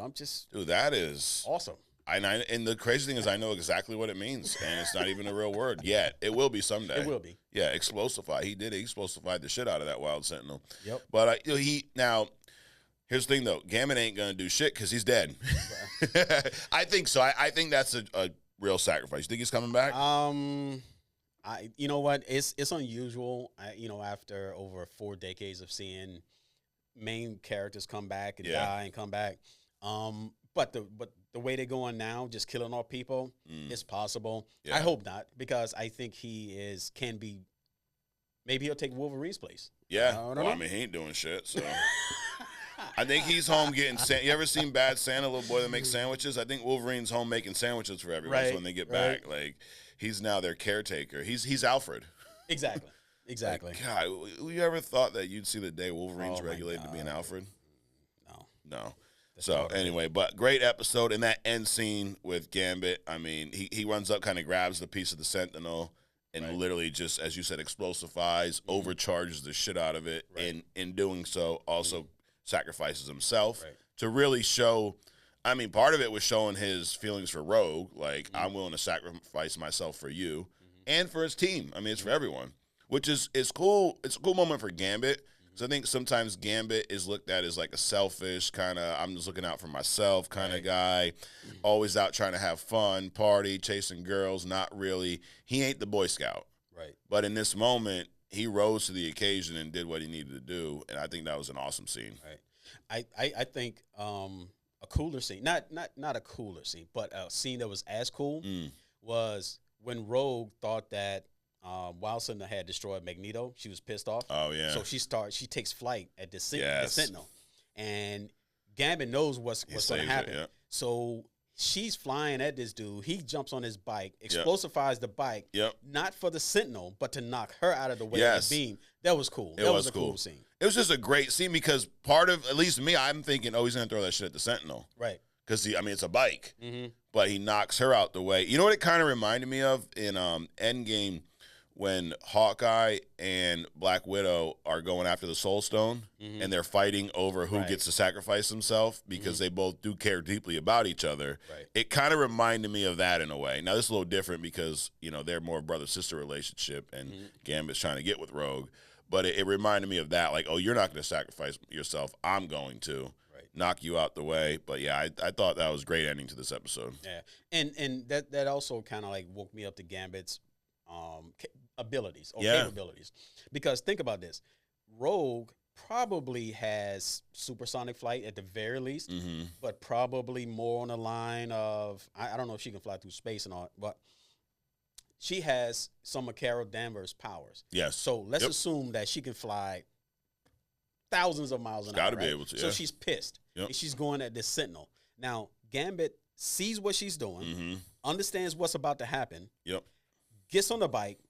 Dude,
that is
awesome.
And the crazy thing is I know exactly what it means, and it's not even a real word yet. It will be someday.
It will be.
Yeah, explosify. He did. He explosified the shit out of that Wild Sentinel.
Yep.
But now, here's the thing, though. Gambit ain't going to do shit because he's dead. I think so. I think that's a real sacrifice. You think he's coming back?
You know what? It's unusual, after over 4 decades of seeing main characters come back and die and come back. But the way they're going now, just killing off people, it's possible. Yeah. I hope not, because I think can be. Maybe he'll take Wolverine's place.
Yeah, I mean, he ain't doing shit, so. I think he's home getting. You ever seen Bad Santa, little boy that makes sandwiches? I think Wolverine's home making sandwiches for everyone. So when they get back, like he's now their caretaker. He's Alfred.
Exactly. Exactly.
Like, God, you ever thought that you'd see the day Wolverine's regulated to be an Alfred? No. So anyway, but great episode, and that end scene with Gambit. I mean, he runs up, kind of grabs the piece of the Sentinel, and literally just, as you said, explosifies, overcharges the shit out of it, and in doing so, also sacrifices himself to really show. I mean, part of it was showing his feelings for Rogue, like I'm willing to sacrifice myself for you, and for his team. I mean, it's for everyone, which is cool. It's a cool moment for Gambit. So I think sometimes Gambit is looked at as like a selfish kind of, I'm just looking out for myself kind of guy, always out trying to have fun, party, chasing girls, not really. He ain't the Boy Scout.
Right.
But in this moment, he rose to the occasion and did what he needed to do, and I think that was an awesome scene.
Right. I think a cooler scene, not a cooler scene, but a scene that was as cool was when Rogue thought that Wild Sentinel had destroyed Magneto. She was pissed off.
Oh yeah.
So she takes flight at the Sentinel, and Gambit knows what's going to happen.
It,
So she's flying at this dude. He jumps on his bike, explosifies the bike, not for the Sentinel, but to knock her out of the way of the beam. That was cool. That was a cool scene.
It was just a great scene because part of, at least me, I'm thinking, he's going to throw that shit at the Sentinel.
Right.
Because, it's a bike. But he knocks her out the way. You know what it kind of reminded me of in Endgame, when Hawkeye and Black Widow are going after the Soul Stone and they're fighting over who gets to sacrifice himself because they both do care deeply about each other. Right. It kind of reminded me of that in a way. Now, this is a little different because, they're more brother-sister relationship and Gambit's trying to get with Rogue. But it reminded me of that, like, you're not going to sacrifice yourself. I'm going to knock you out the way. But, yeah, I thought that was a great ending to this episode.
Yeah, and that also kind of, like, woke me up to Gambit's abilities or capabilities, because think about this: Rogue probably has supersonic flight at the very least, but probably more on the line of I don't know if she can fly through space and all, but she has some of Carol Danvers' powers.
Yes.
So let's assume that she can fly thousands of miles an hour.
Got to be able to.
So she's pissed, and she's going at this Sentinel. Now Gambit sees what she's doing, understands what's about to happen. Gets on the bike.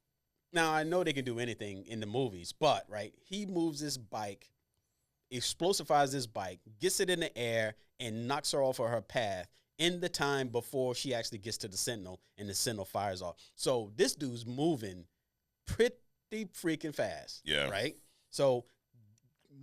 Now, I know they can do anything in the movies, but, he moves his bike, explosifies his bike, gets it in the air, and knocks her off of her path in the time before she actually gets to the Sentinel, and the Sentinel fires off. So this dude's moving pretty freaking fast, right? So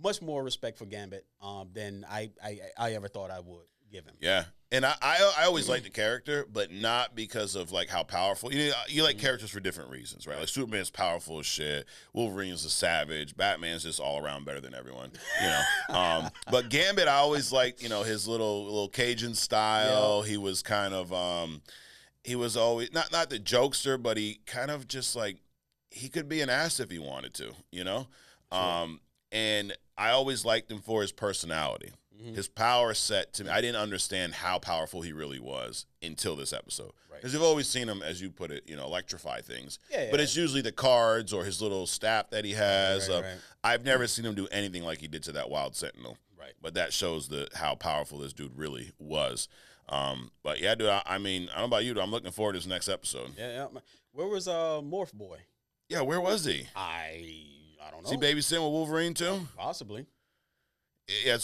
much more respect for Gambit than I ever thought I would give him.
Yeah. And I always liked the character, but not because of like how powerful. You like characters for different reasons, right? Like Superman's powerful as shit. Wolverine's a savage. Batman's just all around better than everyone, But Gambit, I always liked, his little Cajun style. Yeah. He was kind of he was always not the jokester, but he kind of just like he could be an ass if he wanted to, Sure. And I always liked him for his personality. His power set to me. I didn't understand how powerful he really was until this episode. Because you've always seen him, as you put it, electrify things. Yeah. But it's usually the cards or his little staff that he has. Right. I've never seen him do anything like he did to that Wild Sentinel. Right. But that shows how powerful this dude really was. But yeah, dude, I mean, I don't know about you, dude. I'm looking forward to this next episode.
Yeah. Where was Morph Boy?
Yeah, where was he?
I don't know.
Is he babysitting with Wolverine too?
Possibly.
Yeah,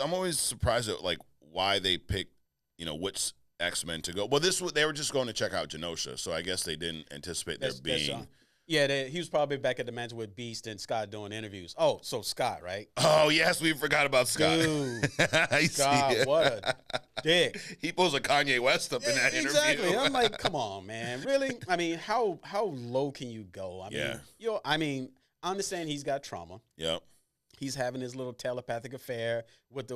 I'm always surprised at like why they picked, which X-Men to go. Well, they were just going to check out Genosha, so I guess they didn't anticipate there being.
He was probably back at the mansion with Beast and Scott doing interviews. Oh, so Scott, right?
Oh yes, we forgot about Scott.
Dude, Scott, what a dick.
He pulls a Kanye West up in that interview.
Exactly. I'm like, come on, man, really? I mean, how low can you go? I mean, I understand he's got trauma.
Yep.
He's having his little telepathic affair with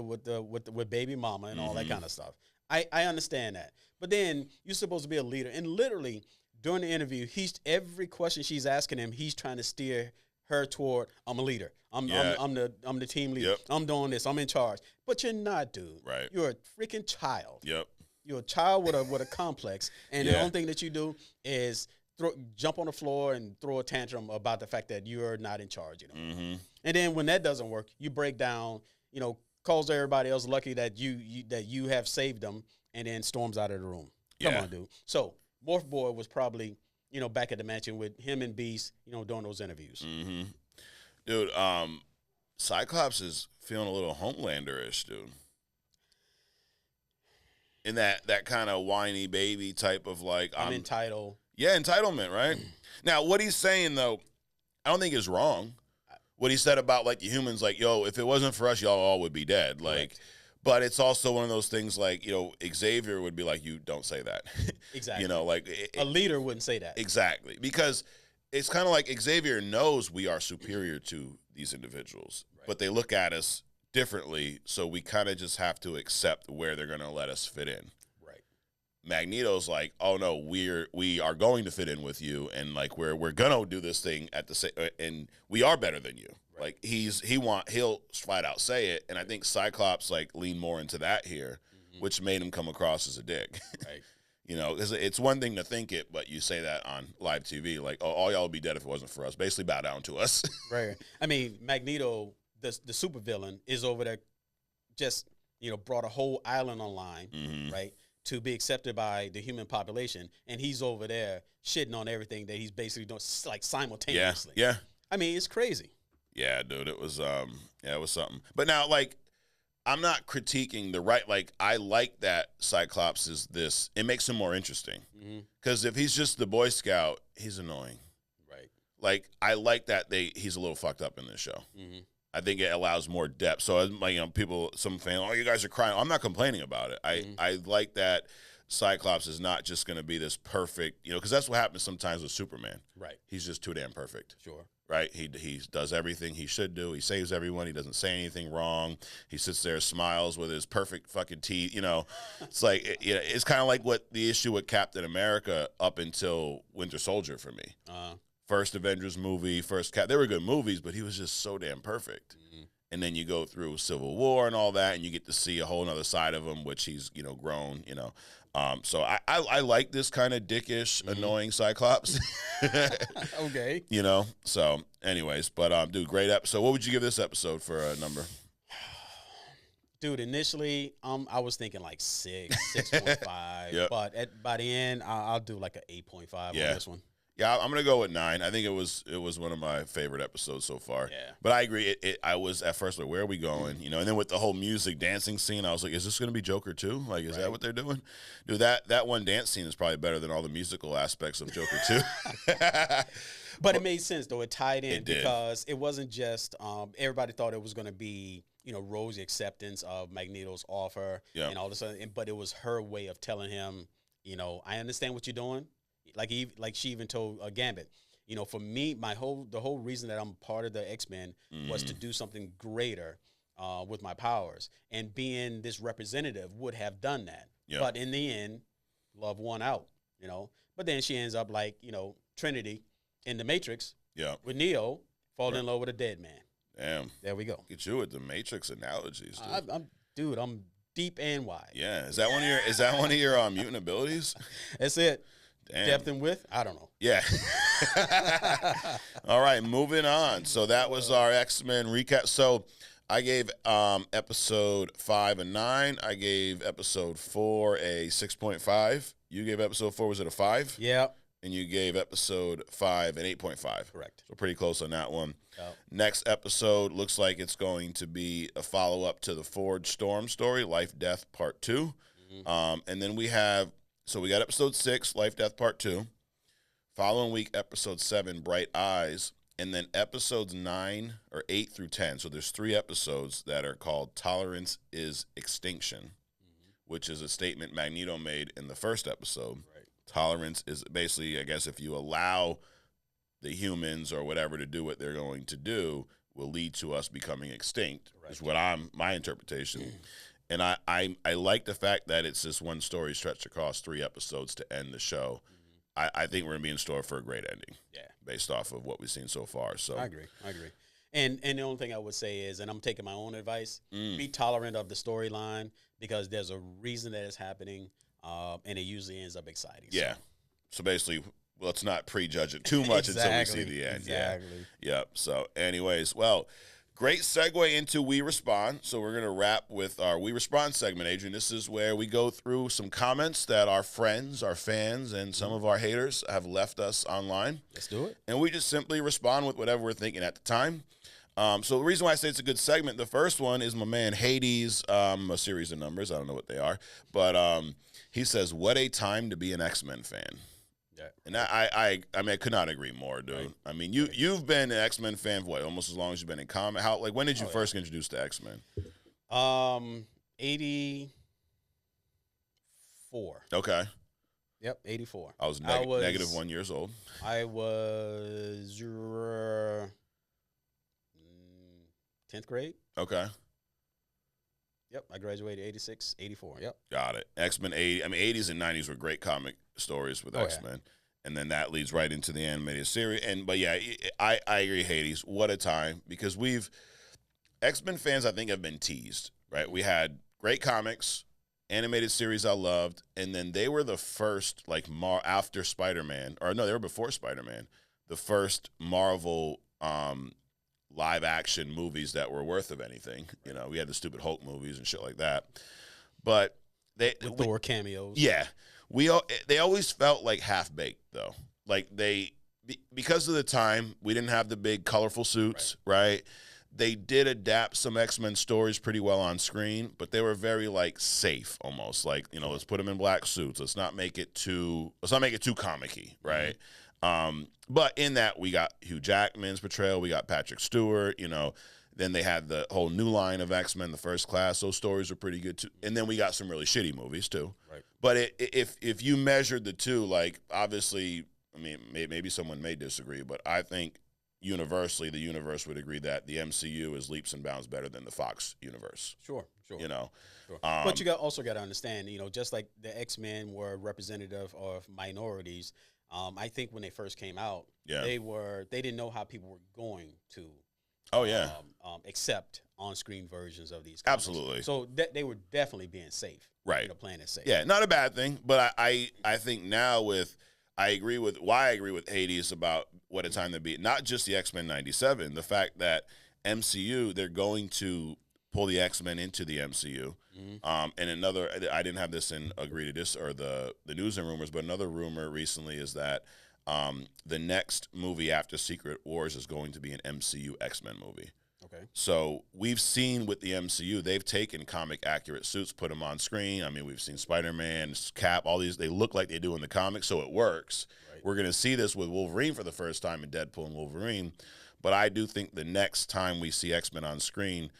baby mama and all that kind of stuff. I understand that. But then you're supposed to be a leader. And literally during the interview, every question she's asking him, he's trying to steer her toward, I'm a leader. I'm the team leader. Yep. I'm doing this. I'm in charge. But you're not, dude.
Right.
You're a freaking child.
Yep.
You're a child with a complex. And the only thing that you do is jump on the floor and throw a tantrum about the fact that you're not in charge, And then when that doesn't work, you break down, calls everybody else lucky that you have saved them, and then storms out of the room. Come on, dude. So Morph Boy was probably, back at the mansion with him and Beast, doing those interviews.
Mm-hmm. Dude, Cyclops is feeling a little Homelander-ish, dude. In that kind of whiny baby type of like
I'm entitled.
Yeah, entitlement, right? Now, what he's saying, though, I don't think is wrong. What he said about, like, the humans, like, yo, if it wasn't for us, y'all all would be dead. Like, but it's also one of those things, like, Xavier would be like, you don't say that.
Exactly.
Like.
A leader wouldn't say that.
Exactly. Because it's kind of like Xavier knows we are superior to these individuals, but they look at us differently, so we kind of just have to accept where they're going to let us fit in. Magneto's like, oh no, we are going to fit in with you, and like we're gonna do this thing at the same, and we are better than you. Right. Like he'll flat out say it, and I think Cyclops like leaned more into that here, which made him come across as a dick. Right. Because it's one thing to think it, but you say that on live TV, like, oh, all y'all would be dead if it wasn't for us. Basically, bow down to us.
Right. I mean, Magneto, the supervillain, is over there, just brought a whole island online, right? To be accepted by the human population, and he's over there shitting on everything that he's basically doing, like, simultaneously.
Yeah.
I mean, it's crazy.
Yeah, dude, it was it was something. But now, like, I'm not critiquing the right. Like, I like that Cyclops is this. It makes him more interesting. Because if he's just the Boy Scout, he's annoying. Right. Like, I like that he's a little fucked up in this show. I think it allows more depth. So, like, some fans, oh, you guys are crying. I'm not complaining about it. I like that Cyclops is not just going to be this perfect, because that's what happens sometimes with Superman. Right. He's just too damn perfect.
Sure.
Right. He does everything he should do. He saves everyone. He doesn't say anything wrong. He sits there, smiles with his perfect fucking teeth. It's like, it's kind of like what the issue with Captain America up until Winter Soldier for me. First Avengers movie, they were good movies, but he was just so damn perfect. And then you go through Civil War and all that, and you get to see a whole other side of him, which he's, grown, So I like this kind of dickish, annoying Cyclops.
Okay.
So anyways, but dude, great episode. What would you give this episode for a number?
Dude, initially, I was thinking like 6.5. Yep. But by the end, I'll do like an 8.5 on this one.
Yeah, I'm gonna go with 9. I think it was one of my favorite episodes so far. Yeah. But I agree. I was at first like, where are we going? And then with the whole music dancing scene, I was like, is this gonna be Joker 2? Like, is that what they're doing? Dude, that one dance scene is probably better than all the musical aspects of Joker 2.
But it made sense, though. It tied in
It did.
because it wasn't just everybody thought it was going to be, rosy acceptance of Magneto's offer and all this other, but it was her way of telling him, I understand what you're doing. Like she even told Gambit, for me, the whole reason that I'm part of the X-Men was to do something greater with my powers, and being this representative would have done that.
Yeah.
But in the end, love won out, But then she ends up like, Trinity in the Matrix with Neo falling in love with a dead man.
Damn.
There we go.
Get you with the Matrix analogies, dude.
I'm deep and wide.
Yeah. Is that one of your mutant abilities?
That's it.
Damn.
Depth and width? I don't know.
Yeah. All right, moving on. So that was our X-Men recap. So I gave episode 5 a 9. I gave episode 4 a 6.5. You gave episode 4, was it a 5?
Yeah.
And you gave episode 5 an 8.5.
Correct.
So pretty close on that one.
Yep.
Next episode looks like it's going to be a follow-up to the Forge Storm story, Life Death Part 2. And then we got episode 6, Life Death Part 2. Following week, episode 7, Bright Eyes. And then episodes 9 or 8 through 10. So there's 3 episodes that are called Tolerance is Extinction, which is a statement Magneto made in the first episode. Right. Tolerance is basically, I guess, if you allow the humans or whatever to do what they're going to do, will lead to us becoming extinct, is what my interpretation. And I like the fact that it's this one story stretched across 3 episodes to end the show. I think we're going to be in store for a great ending. Yeah. Based off of what we've seen so far. So I
agree. And the only thing I would say is, and I'm taking my own advice, be tolerant of the storyline, because there's a reason that it's happening, and it usually ends up exciting.
Yeah. So basically, let's not prejudge it too much until we see the end.
Exactly.
Yeah. Yep. So anyways, well, great segue into We Respond. So we're going to wrap with our We Respond segment, Adrian. This is where we go through some comments that our friends, our fans, and some of our haters have left us online.
Let's do it.
And we just simply respond with whatever we're thinking at the time. So the reason why I say it's a good segment, the first one is my man Hades, a series of numbers. I don't know what they are. But he says, what a time to be an X-Men fan. Yeah. And I mean, I could not agree more, dude. Right. I mean, you've been an X-Men fan for what, almost as long as you've been in comic. When did you first get introduced to X-Men?
84.
Okay.
Yep, 84.
I was negative 1 years old.
I was 10th grade.
Okay.
Yep, I graduated 86, 84. Yep.
Got it. X-Men 80. I mean, 80s and 90s were great comic stories with X-Men. Yeah. And then that leads right into the animated series. But yeah, I agree, Hades. What a time. Because X-Men fans, I think, have been teased, right? We had great comics, animated series I loved, and then they were the first, after Spider-Man, or no, they were before Spider-Man, the first Marvel live action movies that were worth of anything. You know, we had the stupid Hulk movies and shit like that. But
Thor cameos.
Yeah. They always felt like half-baked, though. Like, because of the time, we didn't have the big colorful suits, right? They did adapt some X-Men stories pretty well on screen, but they were very, safe almost. Let's put them in black suits. Let's not make it too comic-y, right? Mm-hmm. But in that, we got Hugh Jackman's portrayal. We got Patrick Stewart, Then they had the whole new line of X-Men, the First Class. Those stories were pretty good, too. And then we got some really shitty movies, too. Right. But if you measured the two, obviously, I mean, maybe someone may disagree, but I think universally the universe would agree that the MCU is leaps and bounds better than the Fox universe.
Sure.
Sure.
But you also got to understand, just like the X-Men were representative of minorities, I think when they first came out, they didn't know how people were going to accept on-screen versions of these comics.
Absolutely.
So they were definitely being safe.
Right.
Playing it safe.
Yeah, not a bad thing. But I think now I agree with Hades about what a time to be. Not just the X-Men 97, the fact that MCU, they're going to pull the X-Men into the MCU. Mm-hmm. And another, I didn't have this in agree to this or the news and rumors, but another rumor recently is that the next movie after Secret Wars is going to be an MCU X-Men movie. Okay. So we've seen with the MCU, they've taken comic accurate suits, put them on screen. I mean, we've seen Spider-Man, Cap, all these. They look like they do in the comics, so it works. Right. We're going to see this with Wolverine for the first time in Deadpool and Wolverine. But I do think the next time we see X-Men on screen,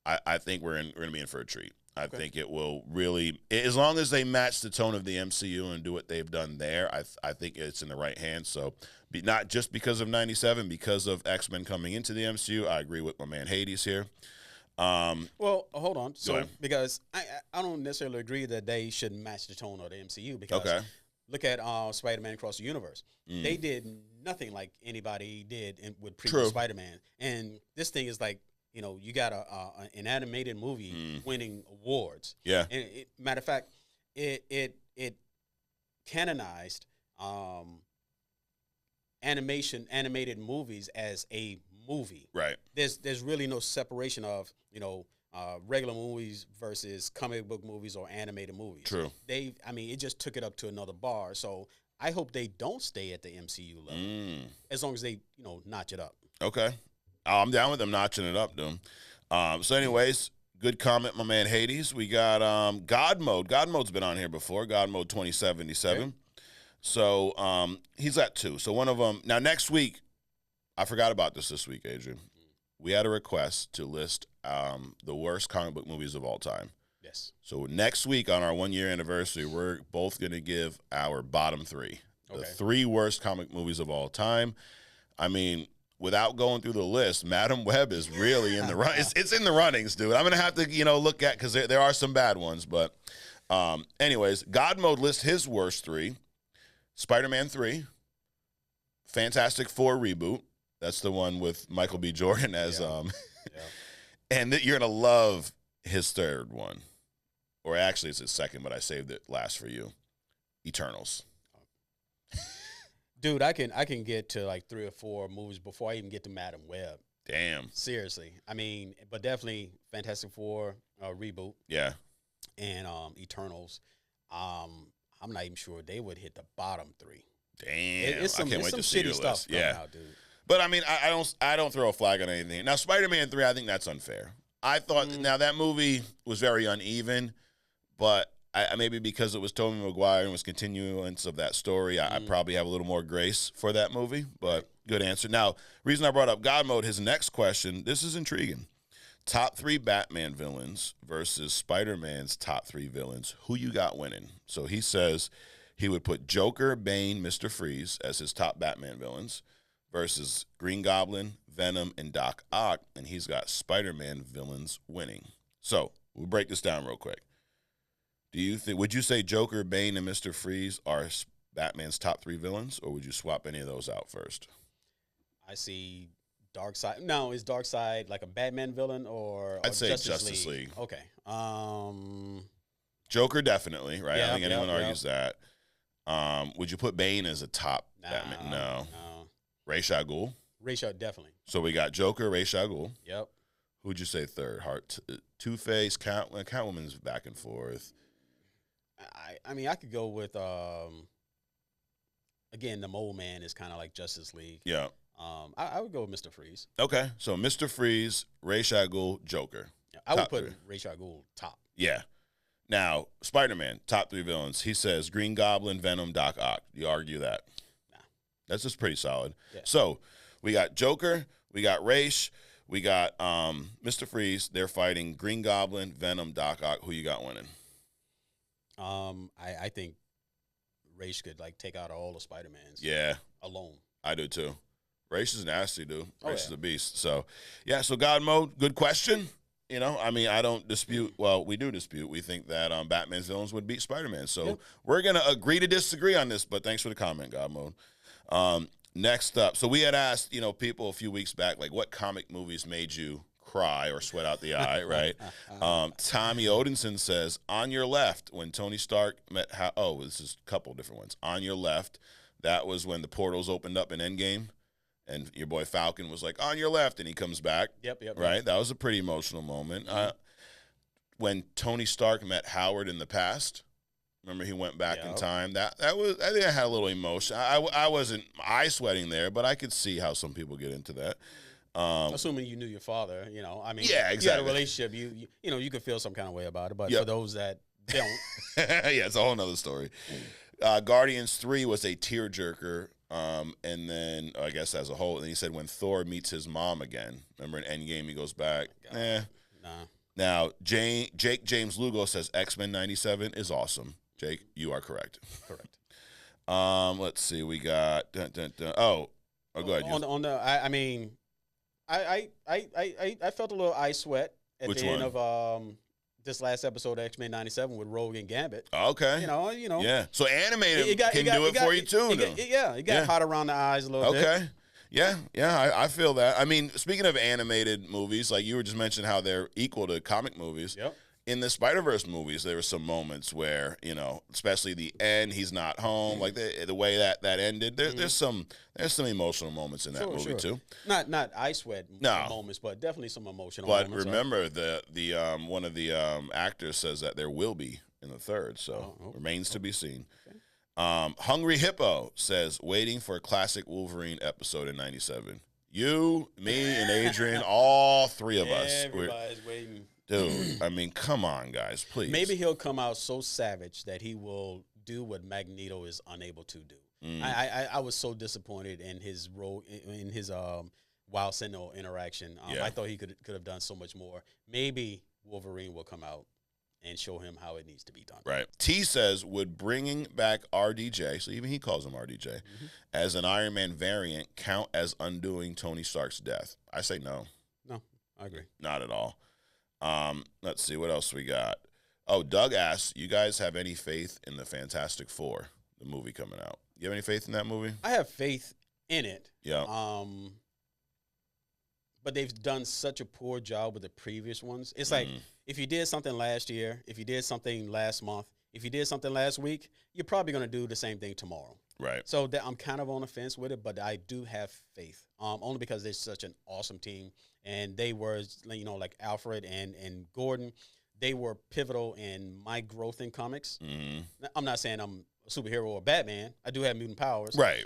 I think we're going to be in for a treat. I think it will really, as long as they match the tone of the MCU and do what they've done there, I think it's in the right hands. So not just because of 97, because of X-Men coming into the MCU, I agree with my man Hades here.
Well, hold on. So because I don't necessarily agree that they should match the tone of the MCU because look at Spider-Man Across the Universe. They did nothing like anybody did with previous Spider-Man. And this thing is like, you got an animated movie winning awards.
Yeah.
And matter of fact, it canonized animated movies as a movie.
Right.
There's really no separation of regular movies versus comic book movies or animated movies.
True.
It just took it up to another bar. So I hope they don't stay at the MCU level as long as they notch it up.
Okay. I'm down with them notching it up, dude. So anyways, good comment, my man Hades. We got God Mode. God Mode's been on here before. God Mode 2077. Okay. So he's got 2. So one of them. Now next week, I forgot about this week, Adrian. We had a request to list the worst comic book movies of all time.
Yes.
So next week on our 1-year anniversary, we're both going to give our bottom 3. Okay. The 3 worst comic movies of all time. I mean, without going through the list, Madam Web is really in the run. It's in the runnings, dude. I'm going to have to, look at, because there are some bad ones. But anyways, God Mode lists his worst 3. Spider-Man 3. Fantastic Four reboot. That's the one with Michael B. Jordan as and you're going to love his 3rd one. Or actually, it's his 2nd, but I saved it last for you. Eternals.
Dude, I can get to like 3 or 4 movies before I even get to Madam Web.
Damn.
Seriously. I mean, but definitely Fantastic Four reboot.
Yeah.
And Eternals. I'm not even sure they would hit the bottom 3.
Damn.
It's some shitty stuff coming out, dude.
But I mean, I don't throw a flag on anything. Now, Spider-Man 3, I think that's unfair. I thought now that movie was very uneven, but maybe because it was Tobey Maguire and was continuance of that story, I probably have a little more grace for that movie. But good answer. Now, reason I brought up God Mode, his next question, this is intriguing. Top 3 Batman villains versus Spider-Man's top 3 villains. Who you got winning? So he says he would put Joker, Bane, Mr. Freeze as his top Batman villains versus Green Goblin, Venom, and Doc Ock, and he's got Spider-Man villains winning. So we'll break this down real quick. Would you say Joker, Bane, and Mr. Freeze are Batman's top 3 villains, or would you swap any of those out first?
I see Darkseid. No, is Darkseid like a Batman villain or
I'd say Justice League.
Okay.
Joker definitely, right? I don't think anyone argues that. Would you put Bane as a top Batman? No. Ra's al Ghul?
Ra's al definitely.
So we got Joker, Ra's al Ghul.
Yep.
Who'd you say third? Two-Face, Catwoman's back and forth.
I mean, I could go with, again, the Mole Man is kind of like Justice League.
Yeah.
I would go with Mr. Freeze.
Okay. So Mr. Freeze, Ra's al Ghul, Joker.
Yeah, I would put Ra's al Ghul top.
Yeah. Now, Spider-Man, top 3 villains. He says Green Goblin, Venom, Doc Ock. You argue that?
Nah.
That's just pretty solid.
Yeah.
So we got Joker, we got Ra's, we got Mr. Freeze. They're fighting Green Goblin, Venom, Doc Ock. Who you got winning?
I think Ra's could like take out all the Spider-Mans.
Yeah.
Alone.
I do too. Ra's is nasty, dude. Ra's is a beast. So, yeah, so God Mode, good question. I mean, I don't dispute. Well, we do dispute. We think that Batman's villains would beat Spider-Man. So we're going to agree to disagree on this, but thanks for the comment, God Mode. Next up, so we had asked, people a few weeks back, like, what comic movies made you cry or sweat out the eye, right? Tommy Odinson says, On Your Left, when Tony Stark met, this is a couple different ones. On Your Left, that was when the portals opened up in Endgame. And your boy Falcon was like, on your left, and he comes back.
Yep.
Right? That was a pretty emotional moment. When Tony Stark met Howard in the past, remember he went back in time? That was, I think I had a little emotion. I wasn't eye-sweating there, but I could see how some people get into that.
Assuming you knew your father, I mean,
yeah, exactly.
You had a relationship, you could feel some kind of way about it, but for those that don't.
Yeah, it's a whole nother story. Guardians 3 was a tearjerker. And then I guess as a whole, and he said when Thor meets his mom again, remember in Endgame he goes back. Nah. Now Jake James Lugo says X-Men 97 is awesome. Jake, you are correct.
Correct.
Let's see, we got Oh, go ahead.
I felt a little eye sweat at
Which
the end
one?
of this last episode of X-Men 97 with Rogue and Gambit.
Okay.
You know.
Yeah. So animated can do it for you too.
It got hot around the eyes a little bit.
Okay. Yeah, I feel that. I mean, speaking of animated movies, like you were just mentioning how they're equal to comic movies.
Yep.
In the Spider-Verse movies, there were some moments where, especially the end, he's not home, like the way that ended. There's some emotional moments in that movie too.
Not eye sweat moments, but definitely some emotional
But
moments.
remember, the one of the actors says that there will be in the third, so remains to be seen. Okay. Hungry Hippo says, waiting for a classic Wolverine episode in 97. You, me, and Adrian, all three of us.
Everybody's waiting.
Dude, I mean, come on, guys, please.
Maybe he'll come out so savage that he will do what Magneto is unable to do. I was so disappointed in his role in his Wild Sentinel interaction. I thought he could have done so much more. Maybe Wolverine will come out and show him how it needs to be done.
Right. T says, would bringing back RDJ, so even he calls him RDJ, as an Iron Man variant count as undoing Tony Stark's death? I say no.
No, I agree.
Not at all. Let's see, what else we got? Oh, Doug asks, you guys have any faith in the Fantastic Four, the movie coming out? You have any faith in that movie?
I have faith in it.
Yeah.
But they've done such a poor job with the previous ones. It's like if you did something last year, if you did something last month, if you did something last week, you're probably going to do the same thing tomorrow.
Right.
So I'm kind of on the fence with it, but I do have faith, only because they're such an awesome team. And they were, like Alfred and Gordon, they were pivotal in my growth in comics. I'm not saying I'm a superhero or Batman. I do have mutant powers.
Right.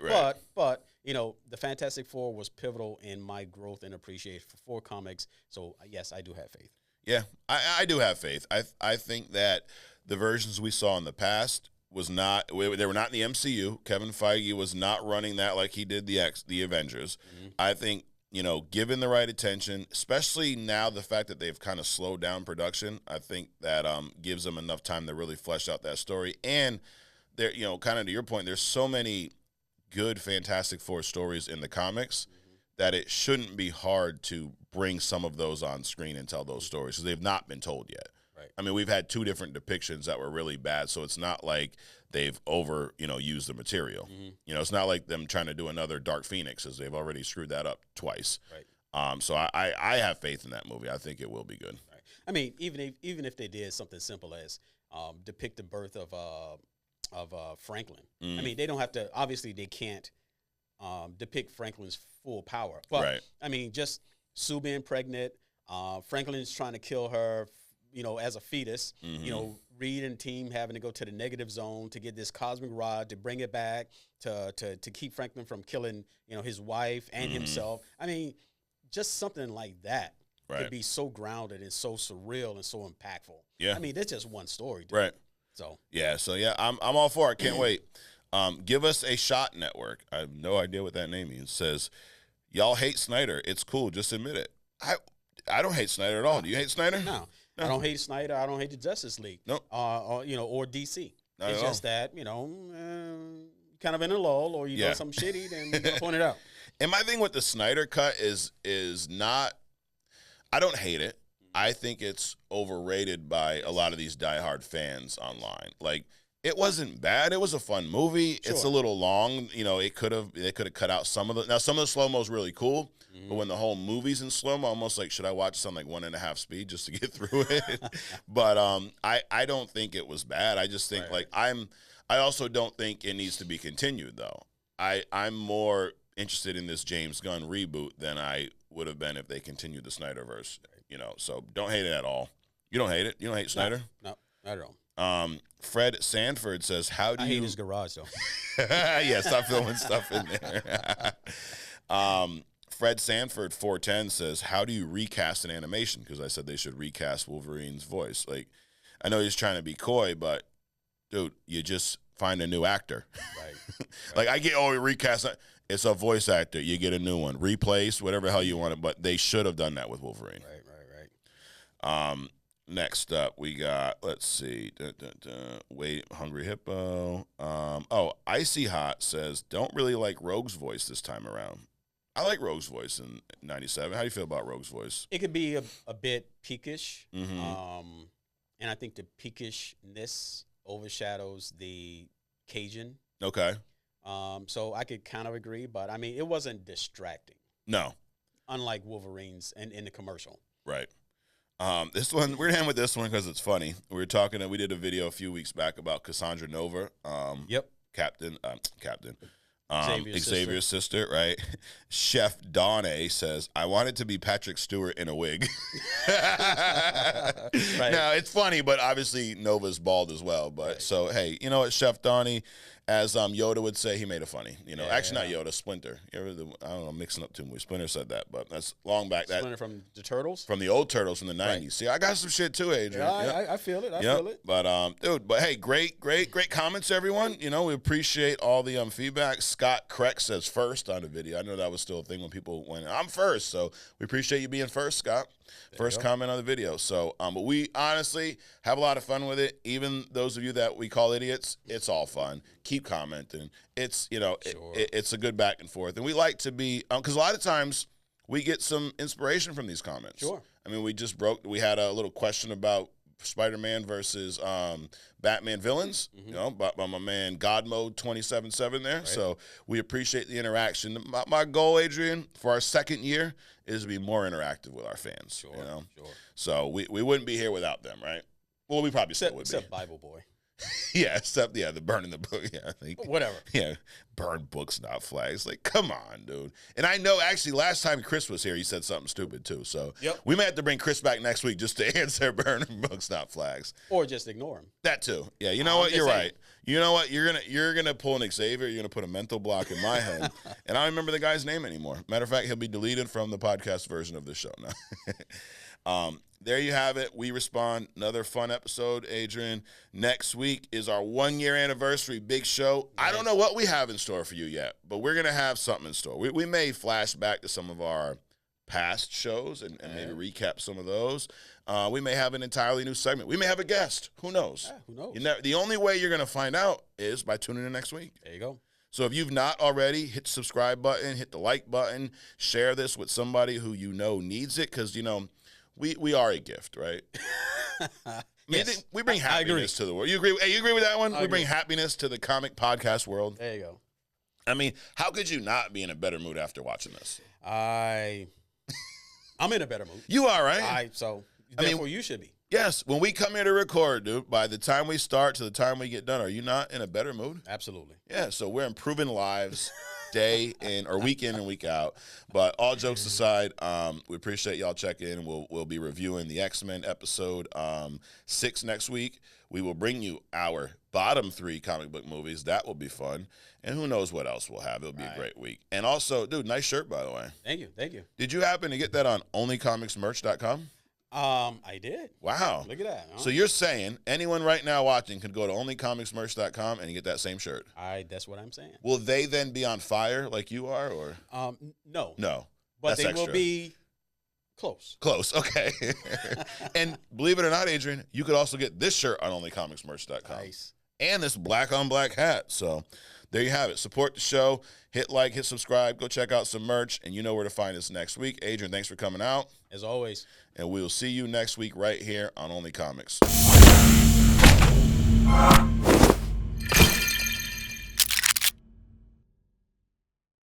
But the Fantastic Four was pivotal in my growth and appreciation for comics. So, yes, I do have faith.
Yeah, I do have faith. I think that the versions we saw in the past they were not in the MCU. Kevin Feige was not running that like he did the Avengers. I think, given the right attention, especially now the fact that they've kind of slowed down production, I think that gives them enough time to really flesh out that story. And there, kind of to your point, there's so many good Fantastic Four stories in the comics that it shouldn't be hard to bring some of those on screen and tell those stories because they've not been told yet.
Right.
I mean, we've had two different depictions that were really bad, so it's not like they've used the material. It's not like them trying to do another Dark Phoenix, as they've already screwed that up twice.
Right.
So I have faith in that movie. I think it will be good.
Right. I mean, even if they did something simple as depict the birth of Franklin. I mean, they don't have to. Obviously, they can't depict Franklin's full power. But
Right.
I mean, just Sue being pregnant, Franklin's trying to kill her, as a fetus. Reed and team having to go to the negative zone to get this cosmic rod to bring it back to keep Franklin from killing, his wife and himself. I mean, just something like that could be so grounded and so surreal and so impactful.
Yeah.
I mean, that's just one story, dude.
Right.
So
I'm all for it. Can't wait. Give us a shot network. I have no idea what that name means. Says, y'all hate Snyder. It's cool. Just admit it. I don't hate Snyder at all. Do you hate Snyder?
No. I don't hate Snyder. I don't hate the Justice League.
Nope.
Or DC.
Not
it's
at
just that, kind of in a lull or you know something shitty, then point it out.
And my thing with the Snyder cut is not, I don't hate it. I think it's overrated by a lot of these diehard fans online. Like, it wasn't bad. It was a fun movie. Sure. It's a little long. They could have cut out some of the. Now, some of the slow-mo is really cool, but when the whole movie's in slow-mo, almost like, should I watch this on like 1.5 speed just to get through it? But I don't think it was bad. I just think I also don't think it needs to be continued though. I'm more interested in this James Gunn reboot than I would have been if they continued the Snyderverse. So don't hate it at all. You don't hate it. You don't hate Snyder.
No, not at all.
Fred Sanford says, "How do you?"
I hate his garage though.
Yeah, stop throwing stuff in there. Fred Sanford 410 says, "How do you recast an animation?" Because I said they should recast Wolverine's voice. Like, I know he's trying to be coy, but dude, you just find a new actor.
Right.
Like I get, we recast it. It's a voice actor. You get a new one. Replace, whatever the hell you want it. But they should have done that with Wolverine.
Right.
Next up, we got, let's see. Wait, Hungry Hippo. Icy Hot says, don't really like Rogue's voice this time around. I like Rogue's voice in 97. How do you feel about Rogue's voice?
It could be a bit peakish.
Mm-hmm.
And I think the peakishness overshadows the Cajun.
Okay.
So I could kind of agree, but I mean, it wasn't distracting.
No.
Unlike Wolverine's in the commercial.
Right. This one, we're going with this one because it's funny. We did a video a few weeks back about Cassandra Nova.
Yep.
Captain.
Xavier's
sister, right? Chef Dawney says, I wanted to be Patrick Stewart in a wig.
Right.
Now, it's funny, but obviously Nova's bald as well. But right. So, hey, you know what, Chef Dawney, as Yoda would say, he made it funny. You know, actually not Yoda, Splinter. I don't know, mixing up too much. Splinter said that, but that's long back.
Splinter from the Turtles?
From the old Turtles from the 90s.
Right.
See, I got some shit too, Adrian.
Yeah, I feel it. I feel it.
But, dude, hey, great comments, everyone. You know, we appreciate all the feedback. Scott Kreck says first on the video. I know that was still a thing when people went, I'm first. So we appreciate you being first, Scott. First comment on the video. So, but we honestly have a lot of fun with it. Even those of you that we call idiots, it's all fun. Keep commenting. It's, you know, sure. It's a good back and forth. And we like to be, because a lot of times we get some inspiration from these comments.
Sure.
I mean, we had a little question about Spider-Man versus Batman villains, you know, by my man God Mode 27-7 there. Right. So we appreciate the interaction. My goal, Adrian, for our second year is to be more interactive with our fans.
Sure,
you know?
Sure.
So we wouldn't be here without them, right? Well, we probably still would be.
Except Bible Boy.
Yeah, the burning the book. Yeah, I think.
Whatever.
Yeah, burn books, not flags. Like, come on, dude. And I know, actually, last time Chris was here, he said something stupid too. So we may have to bring Chris back next week just to answer burning books, not flags.
Or just ignore him.
That too. Yeah, you know what? You're right. You know what? You're gonna pull an Xavier. You're gonna put a mental block in my head, and I don't remember the guy's name anymore. Matter of fact, he'll be deleted from the podcast version of the show now. There you have it. We respond. Another fun episode, Adrian. Next week is our 1-year anniversary big show. Nice. I don't know what we have in store for you yet, but we're going to have something in store. We may flash back to some of our past shows and maybe recap some of those. We may have an entirely new segment. We may have a guest. Who knows?
Yeah, who knows?
The only way you're going to find out is by tuning in next week.
There you go.
So if you've not already, hit the subscribe button, hit the like button, share this with somebody who you know needs it because, you know, we are a gift, right?
Yes.
We bring happiness to the world. You agree? Hey, you agree with that one? We bring happiness to the comic podcast world.
There you go.
I mean, how could you not be in a better mood after watching this?
I'm in a better mood.
You are, right?
Therefore, you should be.
Yes. When we come here to record, dude, by the time we start to the time we get done, are you not in a better mood?
Absolutely.
Yeah. So we're improving lives. Day in or week in and week out. But all jokes aside, we appreciate y'all checking in. We'll be reviewing the X-Men episode 6 next week. We will bring you our bottom 3 comic book movies. That will be fun. And who knows what else we'll have. It'll be a great week. And also, dude, nice shirt, by the way.
Thank you. Thank you.
Did you happen to get that on onlycomicsmerch.com?
I did.
Wow.
Look at that.
So you're saying anyone right now watching could go to onlycomicsmerch.com and get that same shirt?
That's what I'm saying.
Will they then be on fire like you are, or?
No.
No.
But
That's
they
extra.
will be close.
Close, okay. And believe it or not, Adrian, you could also get this shirt on onlycomicsmerch.com.
Nice.
And this black on black hat. So there you have it. Support the show. Hit like, hit subscribe. Go check out some merch. And you know where to find us next week. Adrian, thanks for coming out.
As always.
And we'll see you next week right here on Only Comics.